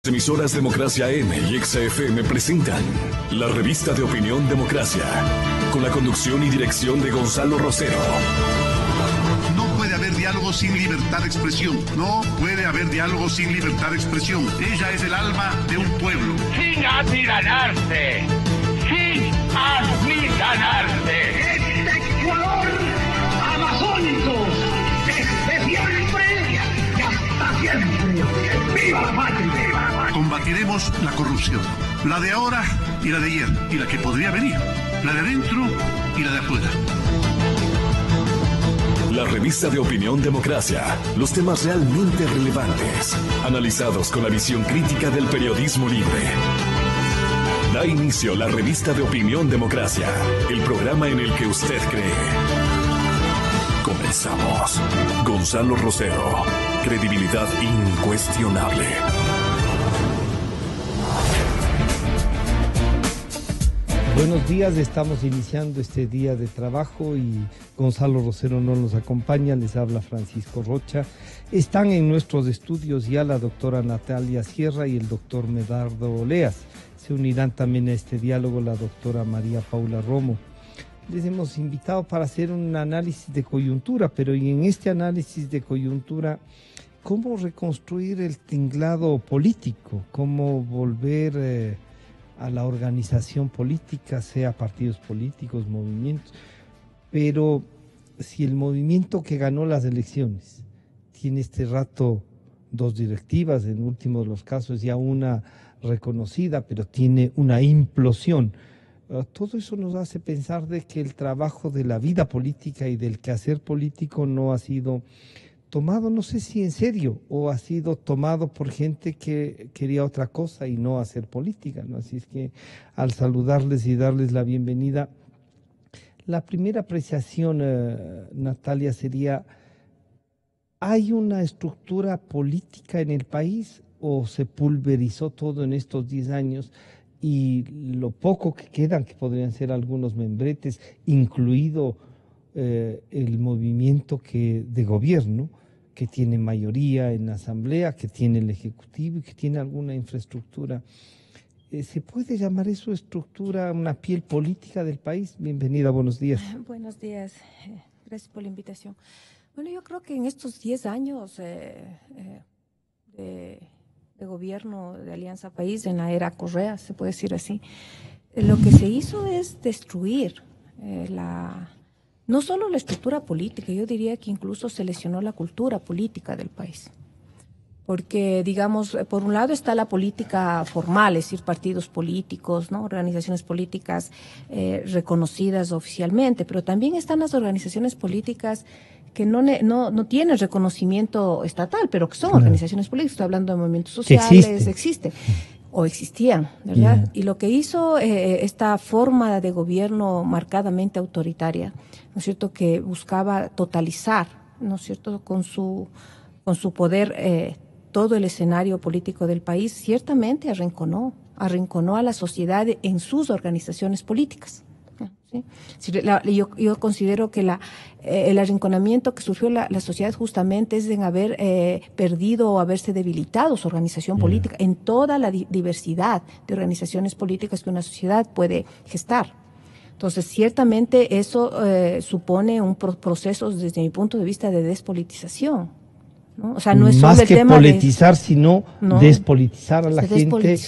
Emisoras Democracia M y XFM presentan la revista de opinión Democracia, con la conducción y dirección de Gonzalo Rosero. No puede haber diálogo sin libertad de expresión. No puede haber diálogo sin libertad de expresión. Ella es el alma de un pueblo. Sin amilanarse. Sin amilanarse. Este Ecuador amazónico, desde siempre y hasta siempre. ¡Viva la patria! Combatiremos la corrupción. La de ahora y la de ayer. Y la que podría venir. La de adentro y la de afuera. La revista de opinión Democracia. Los temas realmente relevantes. Analizados con la visión crítica del periodismo libre. Da inicio la revista de opinión Democracia. El programa en el que usted cree. Comenzamos. Gonzalo Rosero. Credibilidad incuestionable. Buenos días, estamos iniciando este día de trabajo y Gonzalo Rosero no nos acompaña, les habla Francisco Rocha. Están en nuestros estudios ya la doctora Natalia Sierra y el doctor Medardo Oleas. Se unirán también a este diálogo la doctora María Paula Romo. Les hemos invitado para hacer un análisis de coyuntura, pero y en este análisis de coyuntura, ¿cómo reconstruir el tinglado político? ¿Cómo volver a la organización política, sea partidos políticos, movimientos? Pero si el movimiento que ganó las elecciones tiene este rato dos directivas, en último de los casos ya una reconocida, pero tiene una implosión, todo eso nos hace pensar de que el trabajo de la vida política y del quehacer político no ha sido tomado, no sé si en serio, o ha sido tomado por gente que quería otra cosa y no hacer política, ¿no? Así es que al saludarles y darles la bienvenida, la primera apreciación, Natalia, sería: ¿hay una estructura política en el país o se pulverizó todo en estos 10 años y lo poco que quedan, que podrían ser algunos membretes, incluido el movimiento de gobierno, que tiene mayoría en la asamblea, que tiene el ejecutivo y que tiene alguna infraestructura? ¿Se puede llamar eso estructura, una piel política del país? Bienvenida, buenos días. Buenos días, gracias por la invitación. Bueno, yo creo que en estos 10 años de gobierno de Alianza País, en la era Correa, se puede decir así, lo que se hizo es destruir no solo la estructura política, yo diría que incluso se lesionó la cultura política del país. Porque, digamos, por un lado está la política formal, es decir, partidos políticos, ¿no? Organizaciones políticas reconocidas oficialmente, pero también están las organizaciones políticas que no tienen reconocimiento estatal, pero que son organizaciones políticas. Estoy hablando de movimientos sociales, existen o existían, ¿verdad? Y lo que hizo esta forma de gobierno marcadamente autoritaria, ¿no es cierto?, que buscaba totalizar, ¿no es cierto?, con su poder todo el escenario político del país, ciertamente arrinconó a la sociedad en sus organizaciones políticas. ¿Sí? Yo considero que el arrinconamiento que sufrió la sociedad justamente es en haber perdido o haberse debilitado su organización política en toda la diversidad de organizaciones políticas que una sociedad puede gestar. Entonces, ciertamente eso supone un proceso, desde mi punto de vista, de despolitización, ¿no? O sea, no es solo más el que tema politizar, sino despolitizar a la gente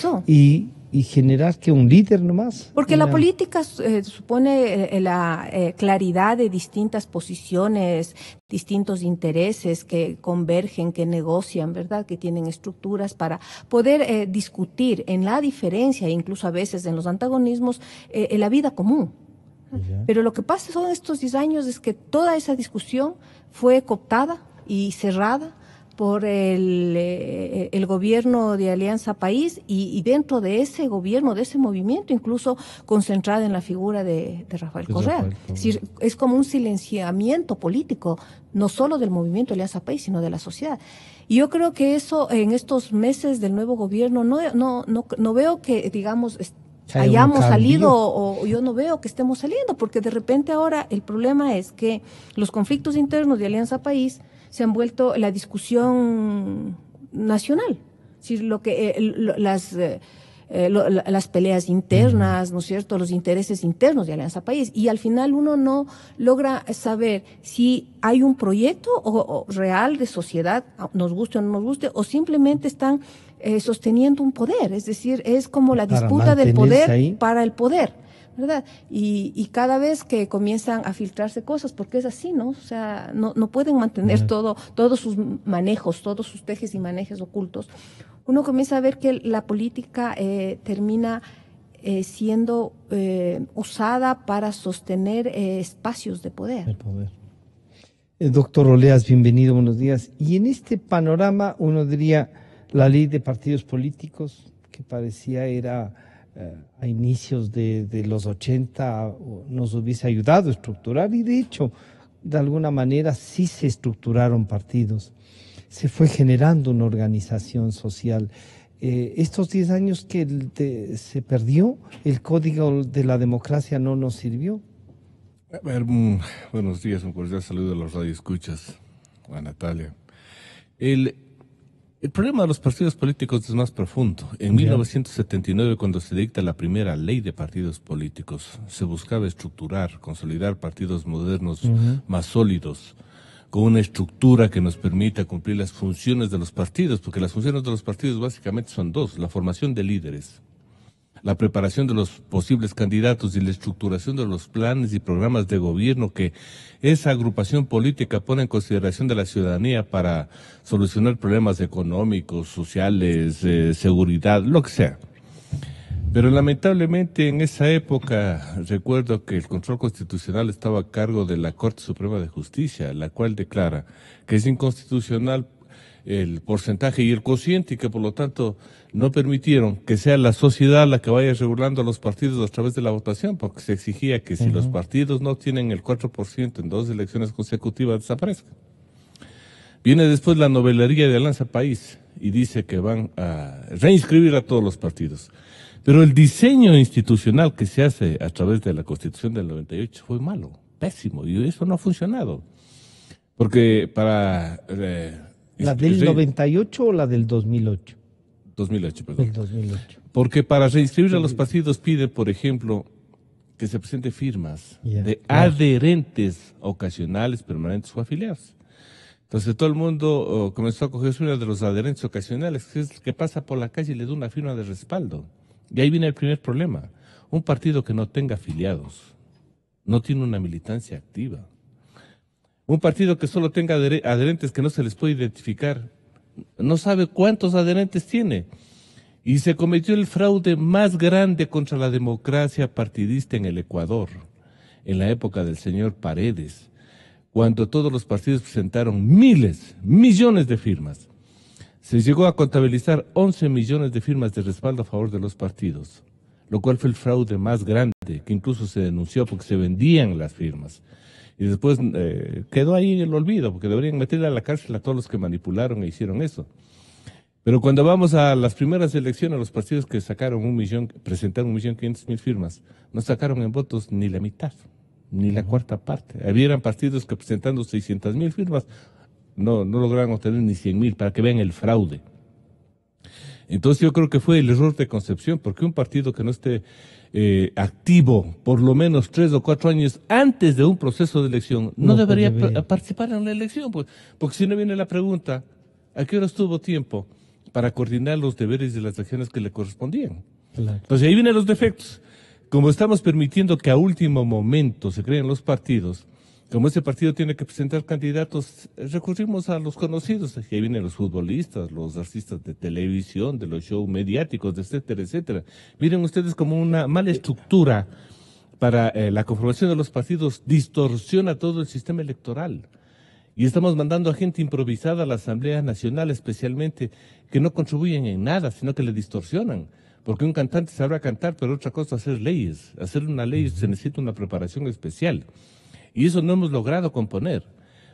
y generar que un líder nomás. Porque la política supone la claridad de distintas posiciones, distintos intereses que convergen, que negocian, ¿verdad?, que tienen estructuras para poder discutir en la diferencia, incluso a veces en los antagonismos, en la vida común. Pero lo que pasa en estos 10 años es que toda esa discusión fue cooptada y cerrada por el gobierno de Alianza País y dentro de ese gobierno, de ese movimiento, incluso concentrada en la figura de Rafael Correa. Es decir, es como un silenciamiento político, no solo del movimiento de Alianza País, sino de la sociedad. Y yo creo que eso en estos meses del nuevo gobierno no veo que, digamos, hayamos salido o yo no veo que estemos saliendo, porque de repente ahora el problema es que los conflictos internos de Alianza País se han vuelto la discusión nacional. Es decir, las peleas internas, ¿no es cierto?, los intereses internos de Alianza País. Y al final uno no logra saber si hay un proyecto o real de sociedad, nos guste o no nos guste, o simplemente están sosteniendo un poder. Es decir, es como la disputa del poder ahí para el poder, ¿verdad? Y cada vez que comienzan a filtrarse cosas, porque es así, ¿no? O sea, no pueden mantener todos sus manejos, todos sus tejes y manejes ocultos. Uno comienza a ver que la política termina siendo usada para sostener espacios de poder. El poder. Doctor Oleas, bienvenido, buenos días. Y en este panorama, uno diría, la ley de partidos políticos, que parecía era a inicios de los 80, nos hubiese ayudado a estructurar, y de hecho, de alguna manera sí se estructuraron partidos. Se fue generando una organización social. Estos 10 años que se perdió, el código de la democracia no nos sirvió. A ver, buenos días, un cordial saludo a los radioescuchas, a Natalia. El problema de los partidos políticos es más profundo. En 1979, cuando se dicta la primera ley de partidos políticos, se buscaba estructurar, consolidar partidos modernos más sólidos, con una estructura que nos permita cumplir las funciones de los partidos, porque las funciones de los partidos básicamente son dos: la formación de líderes, la preparación de los posibles candidatos y la estructuración de los planes y programas de gobierno que esa agrupación política pone en consideración de la ciudadanía para solucionar problemas económicos, sociales, seguridad, lo que sea. Pero lamentablemente en esa época recuerdo que el control constitucional estaba a cargo de la Corte Suprema de Justicia, la cual declara que es inconstitucional el porcentaje y el cociente, y que por lo tanto no permitieron que sea la sociedad la que vaya regulando a los partidos a través de la votación, porque se exigía que si los partidos no tienen el 4% en 2 elecciones consecutivas, desaparezcan. Viene después la novelería de Alianza País y dice que van a reinscribir a todos los partidos. Pero el diseño institucional que se hace a través de la Constitución del 98 fue malo, pésimo, y eso no ha funcionado. Porque para... ¿La del 98 o la del 2008? 2008, perdón. El 2008. Porque para reinscribir a los partidos pide, por ejemplo, que se presente firmas de adherentes ocasionales, permanentes o afiliados. Entonces todo el mundo comenzó a coger una de los adherentes ocasionales, que es el que pasa por la calle y le da una firma de respaldo. Y ahí viene el primer problema. Un partido que no tenga afiliados no tiene una militancia activa. Un partido que solo tenga adherentes que no se les puede identificar, no sabe cuántos adherentes tiene. Y se cometió el fraude más grande contra la democracia partidista en el Ecuador, en la época del señor Paredes, cuando todos los partidos presentaron miles, millones de firmas. Se llegó a contabilizar 11 millones de firmas de respaldo a favor de los partidos, lo cual fue el fraude más grande, que incluso se denunció porque se vendían las firmas. Y después quedó ahí en el olvido, porque deberían meterle a la cárcel a todos los que manipularon e hicieron eso. Pero cuando vamos a las primeras elecciones, los partidos que sacaron presentaron 1.500.000 firmas, no sacaron en votos ni la mitad, ni la cuarta parte. Habían partidos que presentando 600.000 firmas, no lograron obtener ni 100.000, para que vean el fraude. Entonces yo creo que fue el error de concepción, porque un partido que no esté activo por lo menos 3 o 4 años antes de un proceso de elección no debería participar en la elección, pues, porque si no viene la pregunta, ¿a qué horas tuvo tiempo para coordinar los deberes de las acciones que le correspondían? Claro. Entonces ahí vienen los defectos. Como estamos permitiendo que a último momento se creen los partidos, como ese partido tiene que presentar candidatos, recurrimos a los conocidos. Y ahí vienen los futbolistas, los artistas de televisión, de los shows mediáticos, etcétera, etcétera. Miren ustedes como una mala estructura para la conformación de los partidos distorsiona todo el sistema electoral. Y estamos mandando a gente improvisada a la Asamblea Nacional, especialmente, que no contribuyen en nada, sino que le distorsionan. Porque un cantante sabrá cantar, pero otra cosa hacer leyes. Hacer una ley se necesita una preparación especial. Y eso no hemos logrado componer,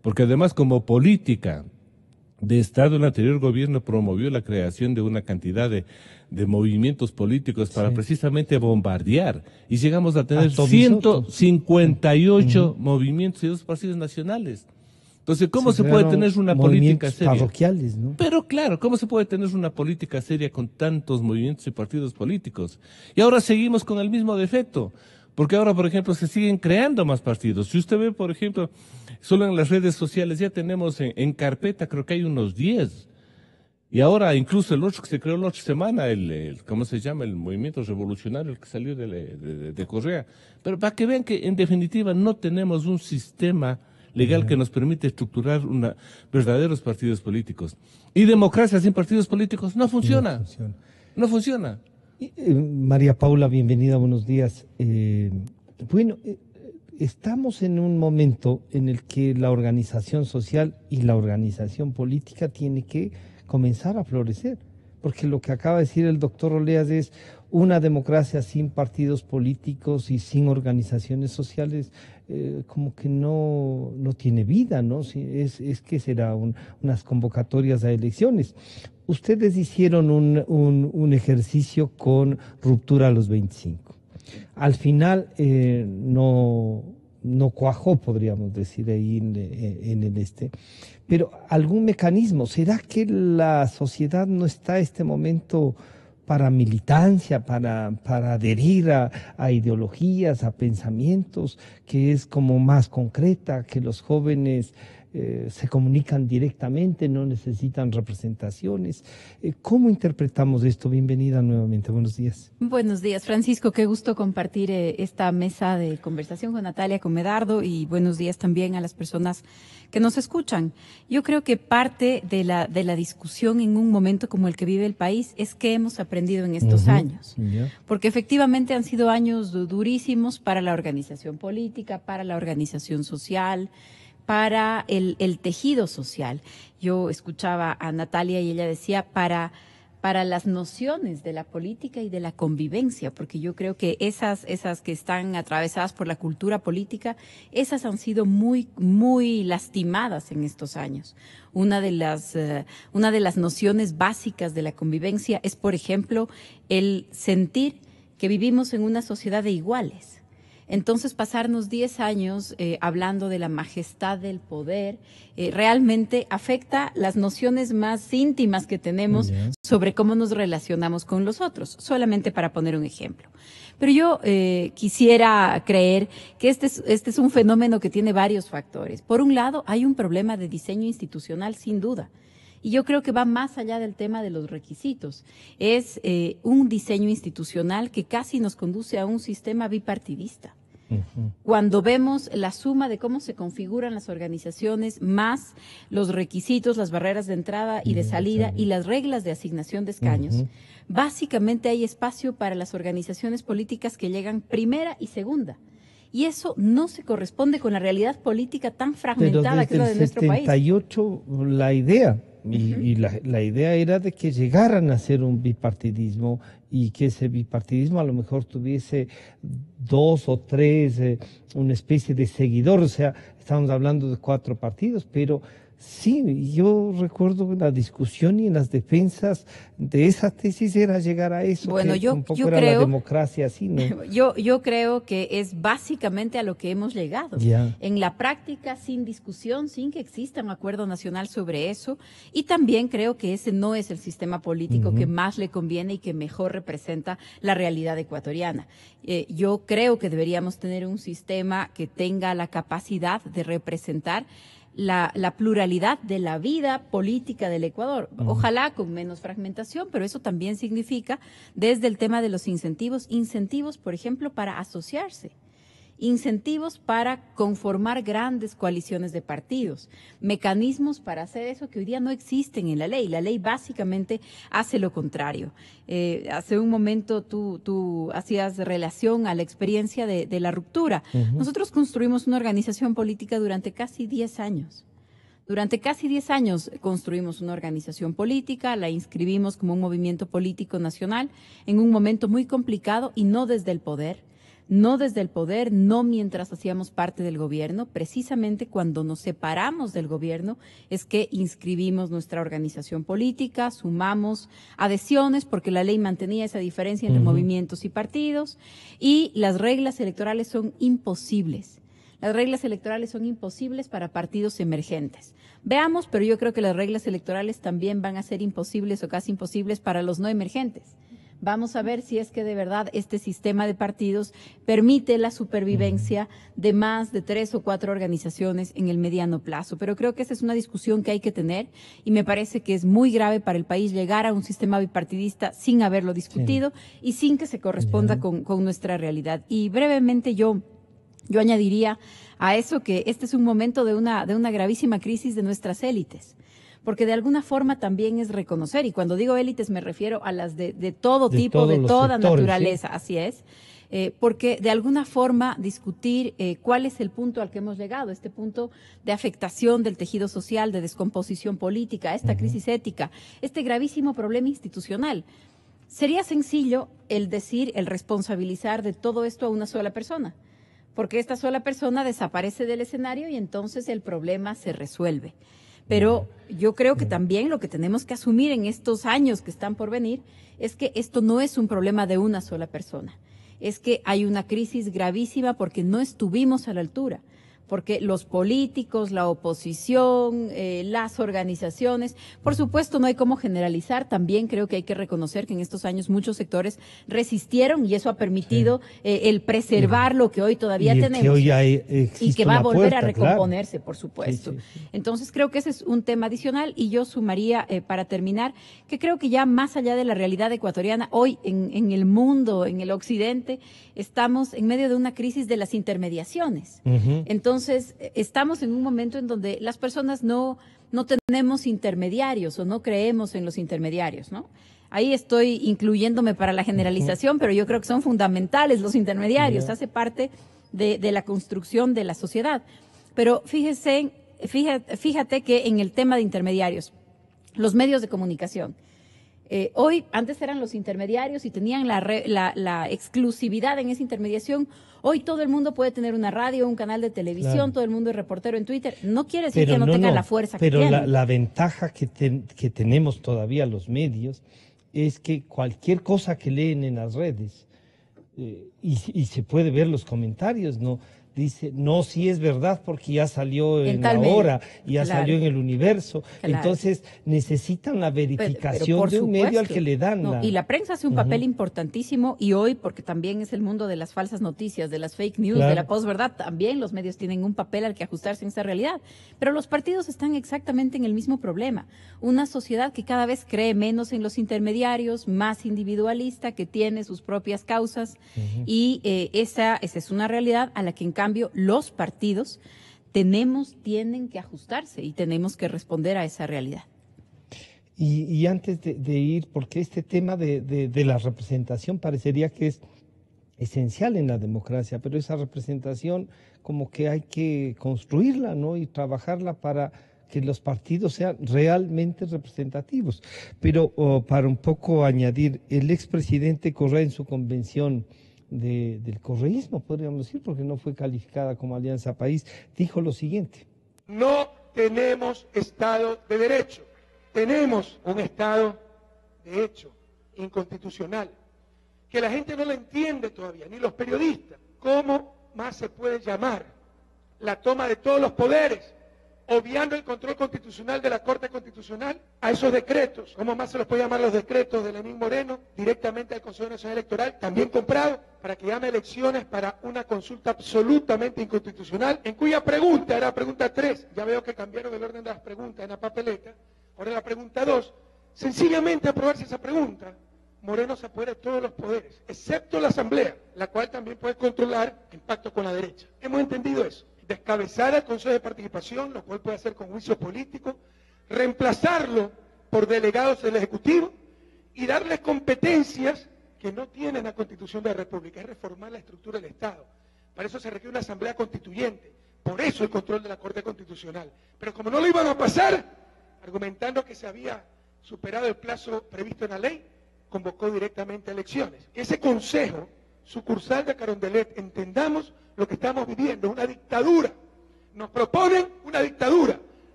porque además como política de Estado, el anterior gobierno promovió la creación de una cantidad de movimientos políticos para precisamente bombardear, y llegamos a tener 158 movimientos y 2 partidos nacionales. Entonces, ¿cómo se puede tener una política seria? Parroquiales, ¿no? Pero claro, ¿cómo se puede tener una política seria con tantos movimientos y partidos políticos? Y ahora seguimos con el mismo defecto, porque ahora, por ejemplo, se siguen creando más partidos. Si usted ve, por ejemplo, solo en las redes sociales ya tenemos en carpeta, creo que hay unos 10. Y ahora, incluso el otro que se creó la otra semana, ¿cómo se llama? El movimiento revolucionario, el que salió de Correa. Pero para que vean que, en definitiva, no tenemos un sistema legal que nos permite estructurar verdaderos partidos políticos. Y democracia sin partidos políticos no funciona. No funciona. María Paula, bienvenida, buenos días. Estamos en un momento en el que la organización social y la organización política tiene que comenzar a florecer, porque lo que acaba de decir el doctor Oleas es una democracia sin partidos políticos y sin organizaciones sociales, como que no tiene vida, ¿no? Es que será unas convocatorias a elecciones. Ustedes hicieron un ejercicio con ruptura a los 25. Al final no cuajó, podríamos decir, ahí en el pero algún mecanismo. ¿Será que la sociedad no está en este momento para militancia, para adherir a ideologías, a pensamientos, que es como más concreta, que los jóvenes se comunican directamente, no necesitan representaciones? ¿Cómo interpretamos esto? Bienvenida nuevamente, buenos días. Buenos días, Francisco, qué gusto compartir esta mesa de conversación con Natalia, con Medardo, y buenos días también a las personas que nos escuchan. Yo creo que parte de la discusión en un momento como el que vive el país es qué hemos aprendido en estos años, porque efectivamente han sido años durísimos para la organización política, para la organización social, para el tejido social. Yo escuchaba a Natalia y ella decía para las nociones de la política y de la convivencia, porque yo creo que esas que están atravesadas por la cultura política, esas han sido muy, muy lastimadas en estos años. Una de las nociones básicas de la convivencia es, por ejemplo, el sentir que vivimos en una sociedad de iguales. Entonces, pasarnos 10 años hablando de la majestad del poder realmente afecta las nociones más íntimas que tenemos sobre cómo nos relacionamos con los otros, solamente para poner un ejemplo. Pero yo quisiera creer que este es un fenómeno que tiene varios factores. Por un lado, hay un problema de diseño institucional, sin duda. Y yo creo que va más allá del tema de los requisitos. Es un diseño institucional que casi nos conduce a un sistema bipartidista. Cuando vemos la suma de cómo se configuran las organizaciones, más los requisitos, las barreras de entrada y de salida y las reglas de asignación de escaños, básicamente hay espacio para las organizaciones políticas que llegan primera y segunda. Y eso no se corresponde con la realidad política tan fragmentada que es la de nuestro país. Pero desde el 78 la idea, y la idea era de que llegaran a ser un bipartidismo y que ese bipartidismo a lo mejor tuviese 2 o 3, una especie de seguidor, o sea, estamos hablando de 4 partidos, pero sí, yo recuerdo la discusión y en las defensas de esa tesis era llegar a eso. Bueno, que un poco era la democracia así, ¿no? Yo creo que es básicamente a lo que hemos llegado. En la práctica, sin discusión, sin que exista un acuerdo nacional sobre eso. Y también creo que ese no es el sistema político que más le conviene y que mejor representa la realidad ecuatoriana. Yo creo que deberíamos tener un sistema que tenga la capacidad de representar la pluralidad de la vida política del Ecuador. Ojalá con menos fragmentación, pero eso también significa desde el tema de los incentivos, por ejemplo, para asociarse, incentivos para conformar grandes coaliciones de partidos, mecanismos para hacer eso que hoy día no existen en la ley. La ley básicamente hace lo contrario. Hace un momento tú hacías relación a la experiencia de la ruptura. Nosotros construimos una organización política durante casi 10 años. Durante casi 10 años construimos una organización política, la inscribimos como un movimiento político nacional en un momento muy complicado y no desde el poder. No desde el poder, no mientras hacíamos parte del gobierno. Precisamente cuando nos separamos del gobierno es que inscribimos nuestra organización política, sumamos adhesiones porque la ley mantenía esa diferencia entre movimientos y partidos y las reglas electorales son imposibles. las reglas electorales son imposibles para partidos emergentes. Veamos, pero yo creo que las reglas electorales también van a ser imposibles o casi imposibles para los no emergentes. Vamos a ver si es que de verdad este sistema de partidos permite la supervivencia de más de 3 o 4 organizaciones en el mediano plazo. Pero creo que esa es una discusión que hay que tener y me parece que es muy grave para el país llegar a un sistema bipartidista sin haberlo discutido y sin que se corresponda con nuestra realidad. Y brevemente yo añadiría a eso que este es un momento de una gravísima crisis de nuestras élites. Porque de alguna forma también es reconocer, y cuando digo élites me refiero a las de todo tipo, de toda naturaleza, así es, porque de alguna forma discutir cuál es el punto al que hemos llegado, este punto de afectación del tejido social, de descomposición política, esta crisis ética, este gravísimo problema institucional. Sería sencillo el responsabilizar de todo esto a una sola persona, porque esta sola persona desaparece del escenario y entonces el problema se resuelve. Pero yo creo que también lo que tenemos que asumir en estos años que están por venir es que esto no es un problema de una sola persona. Es que hay una crisis gravísima porque no estuvimos a la altura. Porque los políticos, la oposición, las organizaciones, por supuesto no hay cómo generalizar, también creo que hay que reconocer que en estos años muchos sectores resistieron y eso ha permitido el preservar lo que hoy todavía tenemos que hoy y que va a volver a recomponerse, claro. Por supuesto. Sí. Entonces creo que ese es un tema adicional y yo sumaría para terminar que creo que ya más allá de la realidad ecuatoriana, hoy en el mundo, en el occidente, estamos en medio de una crisis de las intermediaciones. Entonces, estamos en un momento en donde las personas no tenemos intermediarios o no creemos en los intermediarios, ¿no? Ahí estoy incluyéndome para la generalización, pero yo creo que son fundamentales los intermediarios, hace parte de la construcción de la sociedad. Pero fíjate que en el tema de intermediarios, los medios de comunicación, hoy, antes eran los intermediarios y tenían la exclusividad en esa intermediación. Hoy todo el mundo puede tener una radio, un canal de televisión, claro. Todo el mundo es reportero en Twitter. No quiere decir que no tengan la fuerza que tienen. Pero la ventaja que tenemos todavía los medios es que cualquier cosa que leen en las redes, y se puede ver los comentarios, ¿no? Dice, no, sí es verdad porque ya salió en La Hora, ya salió en El Universo. Claro. Entonces necesitan la verificación pero de un medio al que le dan. Y la prensa hace un papel importantísimo y hoy, porque también es el mundo de las falsas noticias, de las fake news, de la posverdad, también los medios tienen un papel al que ajustarse en esta realidad. Pero los partidos están exactamente en el mismo problema. Una sociedad que cada vez cree menos en los intermediarios, más individualista, que tiene sus propias causas y esa es una realidad a la que en cambio, los partidos tienen que ajustarse y tenemos que responder a esa realidad. Y antes de ir, porque este tema de la representación parecería que es esencial en la democracia, pero esa representación como que hay que construirla, ¿no? Y trabajarla para que los partidos sean realmente representativos. Pero para un poco añadir, el expresidente Correa en su convención del correísmo, podríamos decir, porque no fue calificada como Alianza País, dijo lo siguiente. No tenemos Estado de Derecho, tenemos un Estado de hecho inconstitucional, que la gente no lo entiende todavía, ni los periodistas. ¿Cómo más se puede llamar la toma de todos los poderes, obviando el control constitucional de la Corte Constitucional a esos decretos? ¿Cómo más se los puede llamar los decretos de Lenín Moreno directamente al Consejo Nacional Electoral, también comprado, para que llame elecciones para una consulta absolutamente inconstitucional, en cuya pregunta era pregunta 3, ya veo que cambiaron el orden de las preguntas en la papeleta, ahora la pregunta 2, sencillamente aprobarse esa pregunta, Moreno se apodera de todos los poderes, excepto la Asamblea, la cual también puede controlar el pacto con la derecha. ¿Hemos entendido eso? Descabezar al Consejo de Participación, lo cual puede hacer con juicio político, reemplazarlo por delegados del Ejecutivo y darles competencias que no tiene la Constitución de la República, es reformar la estructura del Estado. Para eso se requiere una Asamblea Constituyente, por eso el control de la Corte Constitucional. Pero como no lo iban a pasar, argumentando que se había superado el plazo previsto en la ley, convocó directamente a elecciones. Ese Consejo sucursal de Carondelet, entendamos lo que estamos viviendo, una dictadura. Nos proponen una dictadura,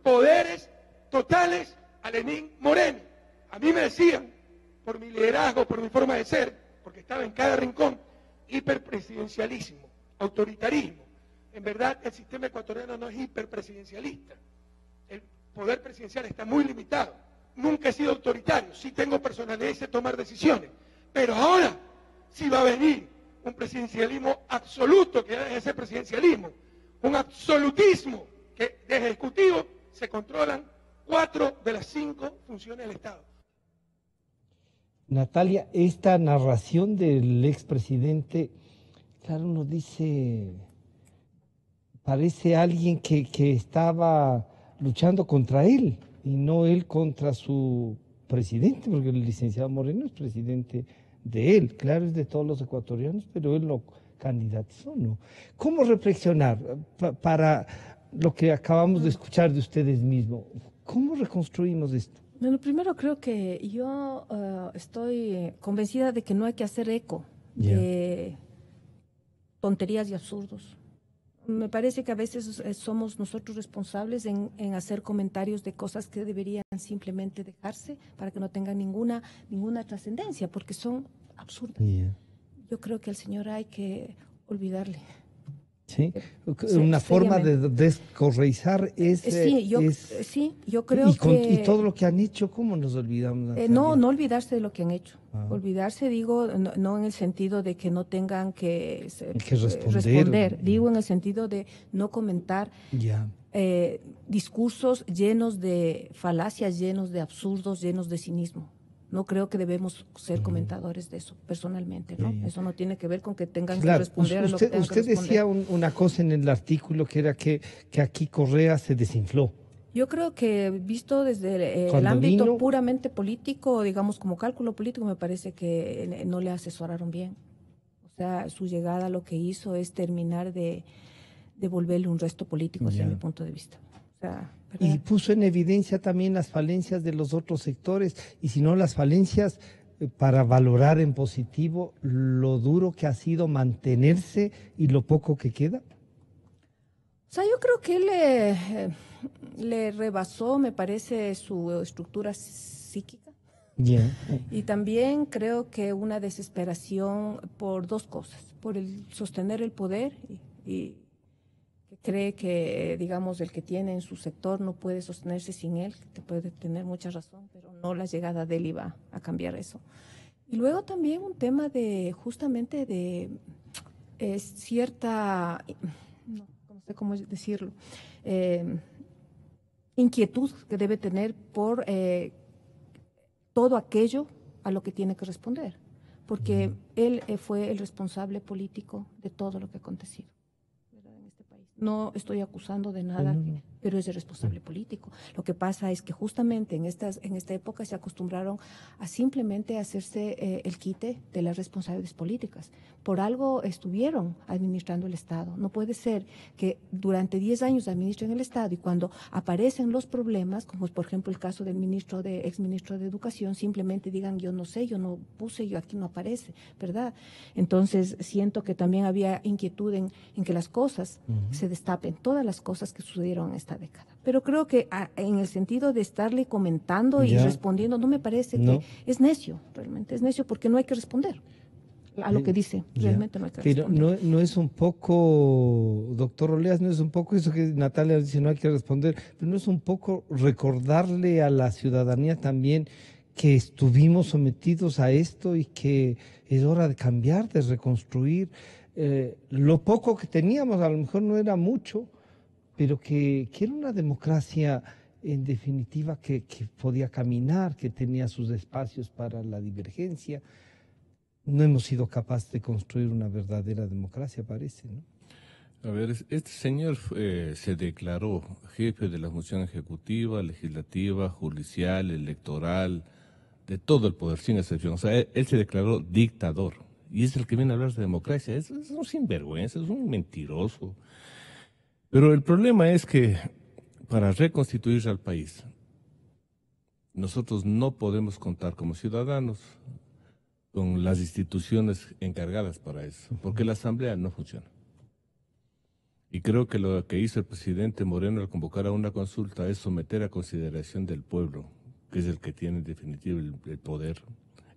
poderes totales a Lenín Moreno. A mí me decían, por mi liderazgo, por mi forma de ser, porque estaba en cada rincón, hiperpresidencialismo, autoritarismo. En verdad, el sistema ecuatoriano no es hiperpresidencialista. El poder presidencial está muy limitado. Nunca he sido autoritario, sí tengo personalidad y sé tomar decisiones. Pero ahora sí va a venir un presidencialismo absoluto, que es ese presidencialismo, un absolutismo, que desde el Ejecutivo se controlan 4 de las 5 funciones del Estado. Natalia, esta narración del expresidente, claro, nos dice, parece alguien que estaba luchando contra él y no él contra su presidente, porque el licenciado Moreno es presidente de él, claro, es de todos los ecuatorianos, pero él lo candidatizó, ¿no? ¿Cómo reflexionar para lo que acabamos de escuchar de ustedes mismos? ¿Cómo reconstruimos esto? Bueno, primero creo que yo estoy convencida de que no hay que hacer eco de tonterías y absurdos. Me parece que a veces somos nosotros responsables en hacer comentarios de cosas que deberían simplemente dejarse para que no tengan ninguna trascendencia, porque son absurdas. Yo creo que al señor hay que olvidarle. Sí, una forma de descorreizar es... Sí, yo creo que... Y todo lo que han hecho, ¿cómo nos olvidamos? No olvidarse de lo que han hecho. Olvidarse, digo, no en el sentido de que no tengan que responder. Digo en el sentido de no comentar discursos llenos de falacias, llenos de absurdos, llenos de cinismo. No creo que debemos ser comentadores de eso, personalmente, ¿no? Eso no tiene que ver con que tengan que responder a lo que tengan que responder. Usted decía una cosa en el artículo que era que aquí Correa se desinfló. Yo creo que visto desde el ámbito puramente político, digamos como cálculo político, me parece que no le asesoraron bien. O sea, su llegada lo que hizo es terminar de devolverle un resto político desde mi punto de vista. O sea, y puso en evidencia también las falencias de los otros sectores, y si no las falencias, para valorar en positivo lo duro que ha sido mantenerse y lo poco que queda. O sea, yo creo que él le rebasó, me parece, su estructura psíquica. Y también creo que una desesperación por dos cosas, por el sostener el poder y cree que, digamos, el que tiene en su sector no puede sostenerse sin él, que puede tener mucha razón, pero no la llegada de él iba a cambiar eso. Y luego también un tema de, justamente, de cierta, no sé cómo decirlo, inquietud que debe tener por todo aquello a lo que tiene que responder, porque él fue el responsable político de todo lo que ha acontecido. No estoy acusando de nada, pero es el responsable político. Lo que pasa es que justamente en esta época se acostumbraron a simplemente hacerse el quite de las responsabilidades políticas. Por algo estuvieron administrando el Estado. No puede ser que durante 10 años administren el Estado y cuando aparecen los problemas, como es por ejemplo el caso del exministro de Educación, simplemente digan yo no sé, yo no puse, yo aquí no aparece, ¿verdad? Entonces siento que también había inquietud en que las cosas se destapen, todas las cosas que sucedieron en esta década. Pero creo que en el sentido de estarle comentando y respondiendo, no me parece que es necio, realmente es necio, porque no hay que responder a lo que dice, realmente no hay que responder. Pero no es un poco, doctor Oleas, no es un poco eso que Natalia dice, no hay que responder, pero no es un poco recordarle a la ciudadanía también que estuvimos sometidos a esto y que es hora de cambiar, de reconstruir. Lo poco que teníamos, a lo mejor no era mucho, pero que era una democracia en definitiva que podía caminar, que tenía sus espacios para la divergencia. No hemos sido capaces de construir una verdadera democracia, parece, ¿no? A ver, este señor se declaró jefe de la función ejecutiva, legislativa, judicial, electoral, de todo el poder, sin excepción. O sea, él se declaró dictador. Y es el que viene a hablar de democracia. Es un sinvergüenza, es un mentiroso. Pero el problema es que para reconstituir al país, nosotros no podemos contar como ciudadanos con las instituciones encargadas para eso, porque la Asamblea no funciona. Y creo que lo que hizo el presidente Moreno al convocar a una consulta es someter a consideración del pueblo, que es el que tiene en definitiva el poder,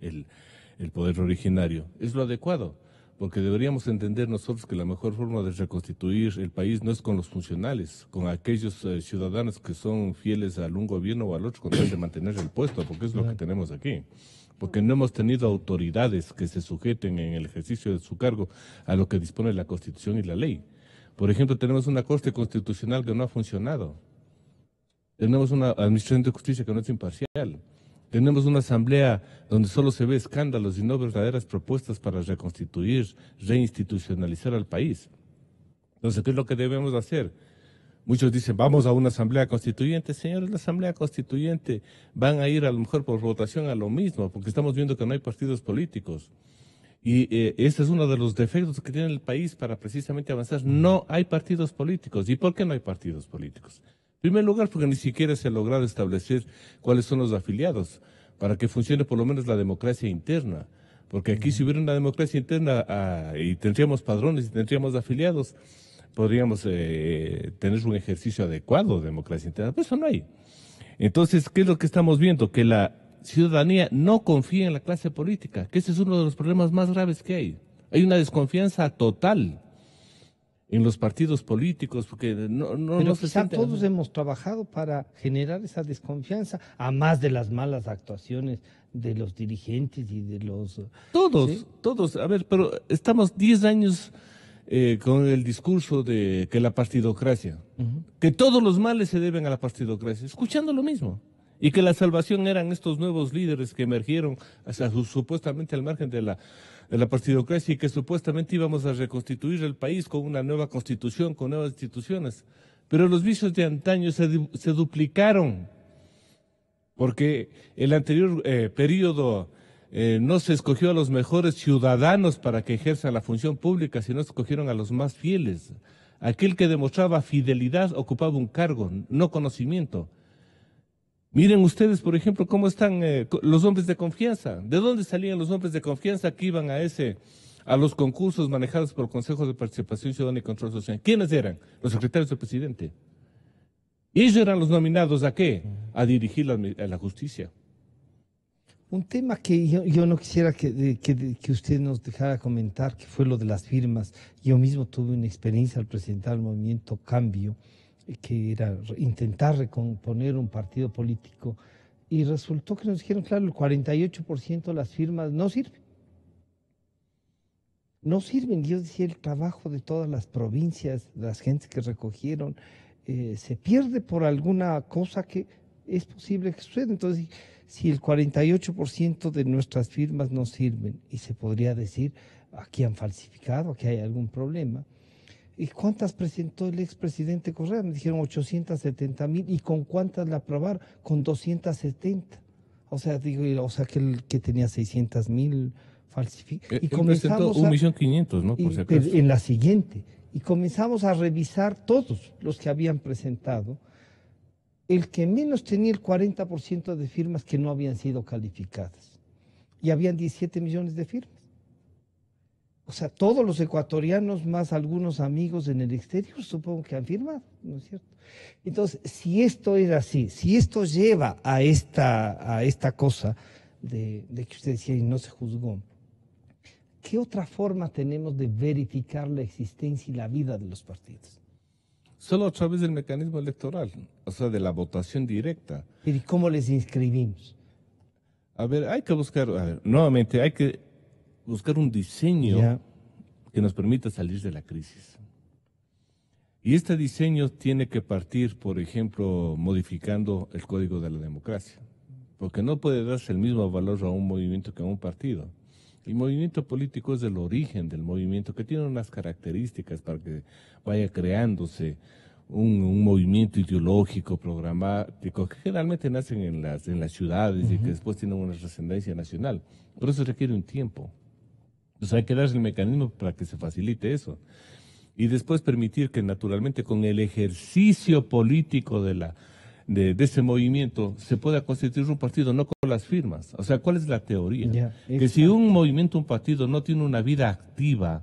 el poder originario. Es lo adecuado, porque deberíamos entender nosotros que la mejor forma de reconstituir el país no es con los funcionales, con aquellos ciudadanos que son fieles a un gobierno o al otro con tal de mantener el puesto, porque es lo que tenemos aquí. Porque no hemos tenido autoridades que se sujeten en el ejercicio de su cargo a lo que dispone la Constitución y la ley. Por ejemplo, tenemos una Corte Constitucional que no ha funcionado. Tenemos una Administración de Justicia que no es imparcial. Tenemos una Asamblea donde solo se ve escándalos y no verdaderas propuestas para reconstituir, reinstitucionalizar al país. Entonces, ¿qué es lo que debemos hacer? Muchos dicen, vamos a una Asamblea Constituyente. Señores, la Asamblea Constituyente van a ir a lo mejor por votación a lo mismo, porque estamos viendo que no hay partidos políticos. Y ese es uno de los defectos que tiene el país para precisamente avanzar. No hay partidos políticos. ¿Y por qué no hay partidos políticos? En primer lugar, porque ni siquiera se ha logrado establecer cuáles son los afiliados, para que funcione por lo menos la democracia interna. Porque aquí si hubiera una democracia interna y tendríamos padrones y tendríamos afiliados, podríamos tener un ejercicio adecuado de democracia interna. Pues eso no hay. Entonces, ¿qué es lo que estamos viendo? Que la ciudadanía no confía en la clase política, que ese es uno de los problemas más graves que hay. Hay una desconfianza total en los partidos políticos, porque no se siente... Todos hemos trabajado para generar esa desconfianza, a más de las malas actuaciones de los dirigentes y de los... Todos, ¿sí? Todos. A ver, pero estamos 10 años... con el discurso de que la partidocracia, que todos los males se deben a la partidocracia, escuchando lo mismo, y que la salvación eran estos nuevos líderes que emergieron supuestamente al margen de la partidocracia y que supuestamente íbamos a reconstituir el país con una nueva constitución, con nuevas instituciones. Pero los vicios de antaño se duplicaron, porque el anterior periodo... no se escogió a los mejores ciudadanos para que ejerzan la función pública, sino escogieron a los más fieles. Aquel que demostraba fidelidad ocupaba un cargo, no conocimiento. Miren ustedes, por ejemplo, cómo están los hombres de confianza. ¿De dónde salían los hombres de confianza que iban a los concursos manejados por el Consejo de Participación Ciudadana y Control Social? ¿Quiénes eran? Los secretarios del presidente. Ellos eran los nominados ¿a qué? A dirigir la justicia. Un tema que yo no quisiera que usted nos dejara comentar, que fue lo de las firmas. Yo mismo tuve una experiencia al presentar el movimiento Cambio, que era intentar recomponer un partido político, y resultó que nos dijeron, claro, el 48% de las firmas no sirven. No sirven. Yo decía, el trabajo de todas las provincias, las gentes que recogieron, se pierde por alguna cosa que es posible que suceda. Entonces, si el 48% de nuestras firmas no sirven, y se podría decir, aquí han falsificado, aquí hay algún problema. ¿Y cuántas presentó el expresidente Correa? Me dijeron 870,000. ¿Y con cuántas la aprobaron? Con 270. O sea, que tenía 600,000 falsificadas. Y comenzamos presentó 1.500.000, ¿no? Por si acaso. En la siguiente. Y comenzamos a revisar todos los que habían presentado. El que menos tenía el 40% de firmas que no habían sido calificadas. Y habían 17 millones de firmas. O sea, todos los ecuatorianos, más algunos amigos en el exterior, supongo que han firmado, ¿no es cierto? Entonces, si esto era así, si esto lleva a esta cosa de que usted decía y no se juzgó, ¿qué otra forma tenemos de verificar la existencia y la vida de los partidos? Solo a través del mecanismo electoral, o sea, de la votación directa. ¿Y cómo les inscribimos? A ver, hay que buscar, nuevamente, hay que buscar un diseño que nos permita salir de la crisis. Y este diseño tiene que partir, por ejemplo, modificando el Código de la Democracia, porque no puede darse el mismo valor a un movimiento que a un partido. El movimiento político es el origen del movimiento, que tiene unas características para que vaya creándose un movimiento ideológico, programático, que generalmente nacen en las ciudades y que después tienen una trascendencia nacional. Por eso requiere un tiempo. Entonces hay que darse el mecanismo para que se facilite eso. Y después permitir que naturalmente con el ejercicio político de ese movimiento se pueda constituir un partido, no con las firmas. O sea, ¿cuál es la teoría? Que si un movimiento, un partido no tiene una vida activa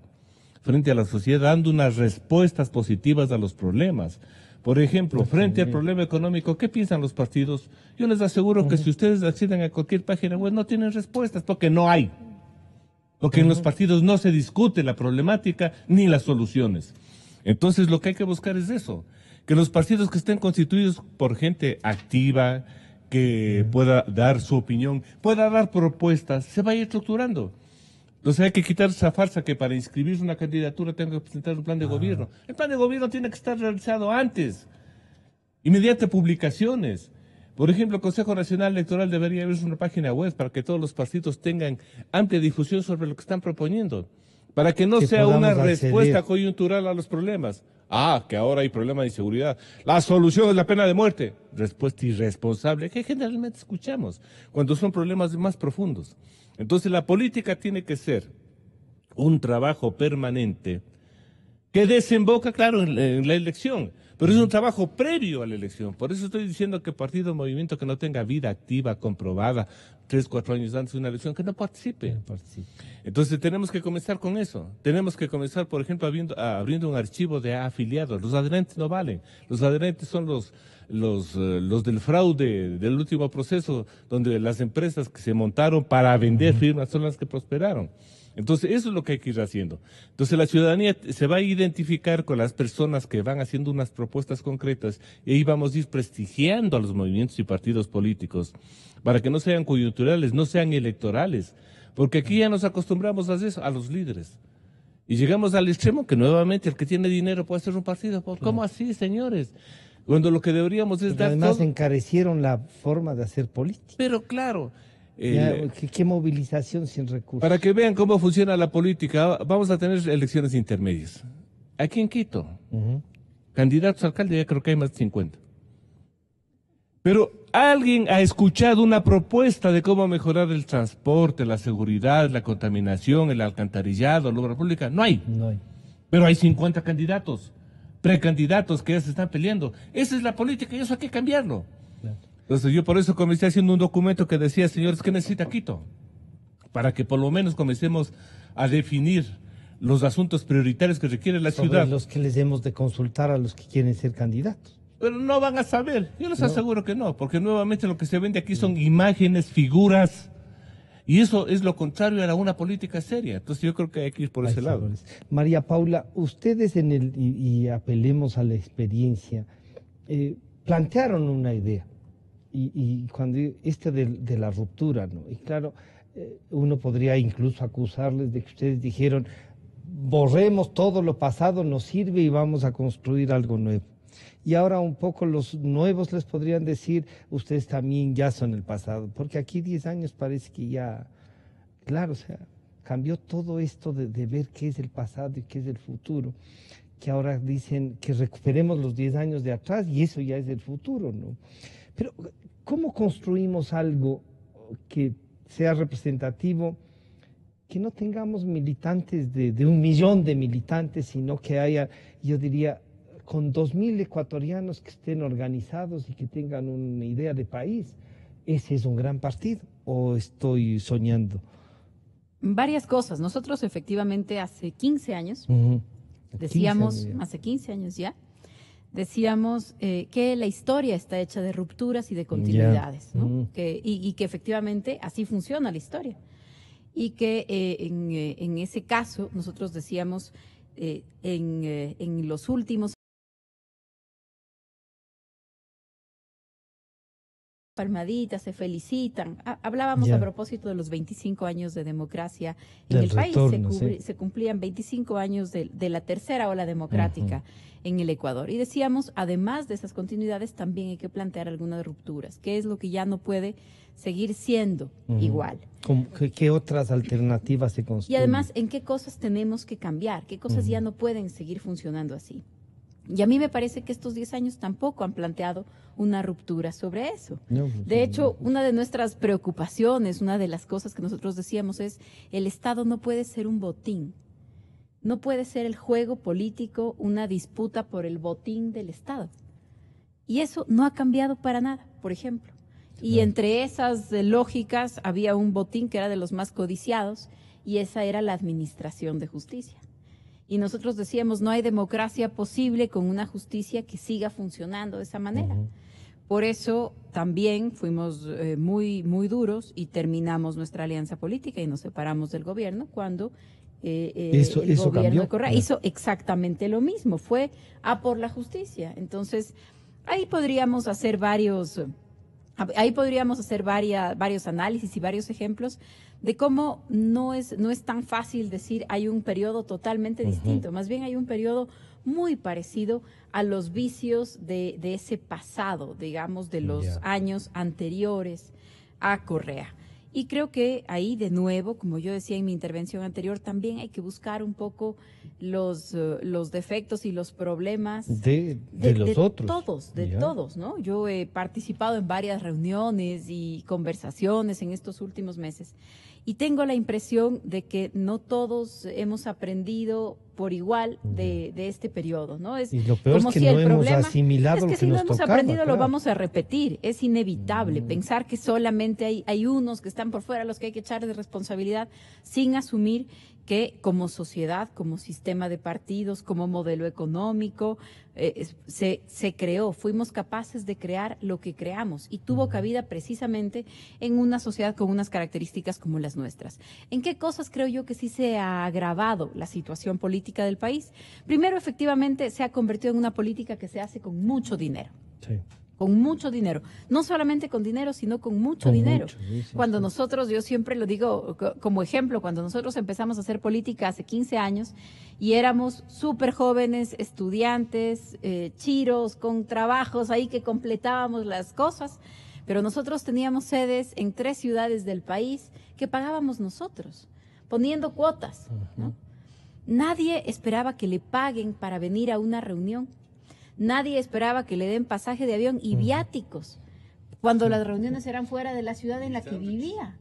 frente a la sociedad, dando unas respuestas positivas a los problemas. Por ejemplo, frente al problema económico, ¿qué piensan los partidos? Yo les aseguro que si ustedes acceden a cualquier página web no tienen respuestas porque no hay. Porque en los partidos no se discute la problemática ni las soluciones. Entonces lo que hay que buscar es eso, que los partidos que estén constituidos por gente activa, que pueda dar su opinión, pueda dar propuestas, se vaya estructurando. Entonces hay que quitar esa farsa que para inscribir una candidatura tengo que presentar un plan de gobierno. El plan de gobierno tiene que estar realizado antes y mediante publicaciones. Por ejemplo, el Consejo Nacional Electoral debería abrir una página web para que todos los partidos tengan amplia difusión sobre lo que están proponiendo, para que no sea una respuesta coyuntural a los problemas. Que ahora hay problemas de inseguridad. La solución es la pena de muerte. Respuesta irresponsable, que generalmente escuchamos cuando son problemas más profundos. Entonces la política tiene que ser un trabajo permanente que desemboca, claro, en la elección, pero es un trabajo previo a la elección. Por eso estoy diciendo que partido o movimiento que no tenga vida activa, comprobada, 3, 4 años antes de una elección, que no participe. Entonces tenemos que comenzar con eso. Tenemos que comenzar, por ejemplo, abriendo un archivo de afiliados. Los adherentes no valen. Los adherentes son los del fraude del último proceso, donde las empresas que se montaron para vender firmas son las que prosperaron. Entonces, eso es lo que hay que ir haciendo. Entonces, la ciudadanía se va a identificar con las personas que van haciendo unas propuestas concretas y ahí vamos a ir prestigiando a los movimientos y partidos políticos para que no sean coyunturales, no sean electorales, porque aquí ya nos acostumbramos a eso, a los líderes. Y llegamos al extremo que nuevamente el que tiene dinero puede hacer un partido. ¿Cómo así, señores? Cuando lo que deberíamos es dar además todo. Encarecieron la forma de hacer política. Pero claro. ¿Qué movilización sin recursos? Para que vean cómo funciona la política, vamos a tener elecciones intermedias. Aquí en Quito, candidatos a alcalde ya creo que hay más de 50. Pero ¿alguien ha escuchado una propuesta de cómo mejorar el transporte, la seguridad, la contaminación, el alcantarillado, la obra pública? No hay. No hay. Pero hay 50 candidatos, precandidatos que ya se están peleando. Esa es la política y eso hay que cambiarlo. Claro. Entonces yo por eso comencé haciendo un documento que decía, señores, ¿qué necesita Quito? Para que por lo menos comencemos a definir los asuntos prioritarios que requiere la ciudad. Los que les debemos de consultar a los que quieren ser candidatos. Pero no van a saber, yo les aseguro que no, porque nuevamente lo que se vende aquí son imágenes, figuras, y eso es lo contrario a una política seria. Entonces yo creo que hay que ir por ese lado. María Paula, ustedes y apelemos a la experiencia, plantearon una idea. Y cuando de la ruptura, ¿no? Y claro, uno podría incluso acusarles de que ustedes dijeron, borremos todo lo pasado, nos sirve y vamos a construir algo nuevo. Y ahora un poco los nuevos les podrían decir, ustedes también ya son el pasado, porque aquí 10 años parece que ya, claro, o sea, cambió todo esto de ver qué es el pasado y qué es el futuro, que ahora dicen que recuperemos los 10 años de atrás y eso ya es el futuro, ¿no? Pero, ¿cómo construimos algo que sea representativo, que no tengamos militantes de 1 millón de militantes, sino que haya, yo diría, con 2.000 ecuatorianos que estén organizados y que tengan una idea de país? ¿Ese es un gran partido o estoy soñando? Varias cosas. Nosotros efectivamente hace 15 años, decíamos, hace 15 años ya, decíamos que la historia está hecha de rupturas y de continuidades, ¿no? Y que efectivamente así funciona la historia. Y que en ese caso nosotros decíamos en los últimos palmaditas, se felicitan. Hablábamos a propósito de los 25 años de democracia en el país. Se cumplían 25 años de la tercera ola democrática en el Ecuador. Y decíamos, además de esas continuidades, también hay que plantear algunas rupturas. ¿Qué es lo que ya no puede seguir siendo igual? ¿Qué otras alternativas se construyen? Y además, ¿en qué cosas tenemos que cambiar? ¿Qué cosas ya no pueden seguir funcionando así? Y a mí me parece que estos 10 años tampoco han planteado una ruptura sobre eso. De hecho, una de nuestras preocupaciones, una de las cosas que nosotros decíamos es, el Estado no puede ser un botín. No puede ser el juego político una disputa por el botín del Estado. Y eso no ha cambiado para nada, por ejemplo. Y entre esas lógicas había un botín que era de los más codiciados y esa era la administración de justicia. Y nosotros decíamos, no hay democracia posible con una justicia que siga funcionando de esa manera. Por eso también fuimos muy duros y terminamos nuestra alianza política y nos separamos del gobierno cuando el gobierno cambió. De Correa hizo exactamente lo mismo, fue a por la justicia. Entonces, ahí podríamos hacer varios análisis y varios ejemplos de cómo no es tan fácil decir hay un periodo totalmente distinto, más bien hay un periodo muy parecido a los vicios de ese pasado, digamos, de los años anteriores a Correa. Y creo que ahí, de nuevo, como yo decía en mi intervención anterior, también hay que buscar un poco los defectos y los problemas de los otros. De todos, ¿no? Yo he participado en varias reuniones y conversaciones en estos últimos meses y tengo la impresión de que no todos hemos aprendido por igual de este periodo, ¿no? Y lo peor es que no hemos asimilado lo que nos tocaba. Es que si no hemos aprendido lo vamos a repetir, es inevitable pensar que solamente hay unos que están por fuera a los que hay que echar de responsabilidad sin asumir que como sociedad, como sistema de partidos, como modelo económico, se creó, fuimos capaces de crear lo que creamos y tuvo cabida precisamente en una sociedad con unas características como las nuestras. ¿En qué cosas creo yo que sí se ha agravado la situación política del país? Primero, efectivamente, se ha convertido en una política que se hace con mucho dinero. Sí. Con mucho dinero, no solamente con dinero, sino con mucho dinero. Cuando nosotros, yo siempre lo digo como ejemplo, cuando nosotros empezamos a hacer política hace 15 años y éramos súper jóvenes, estudiantes, chiros, con trabajos ahí que completábamos las cosas, pero nosotros teníamos sedes en 3 ciudades del país que pagábamos nosotros, poniendo cuotas, ¿no? Nadie esperaba que le paguen para venir a una reunión. Nadie esperaba que le den pasaje de avión y viáticos cuando las reuniones eran fuera de la ciudad en la que vivía.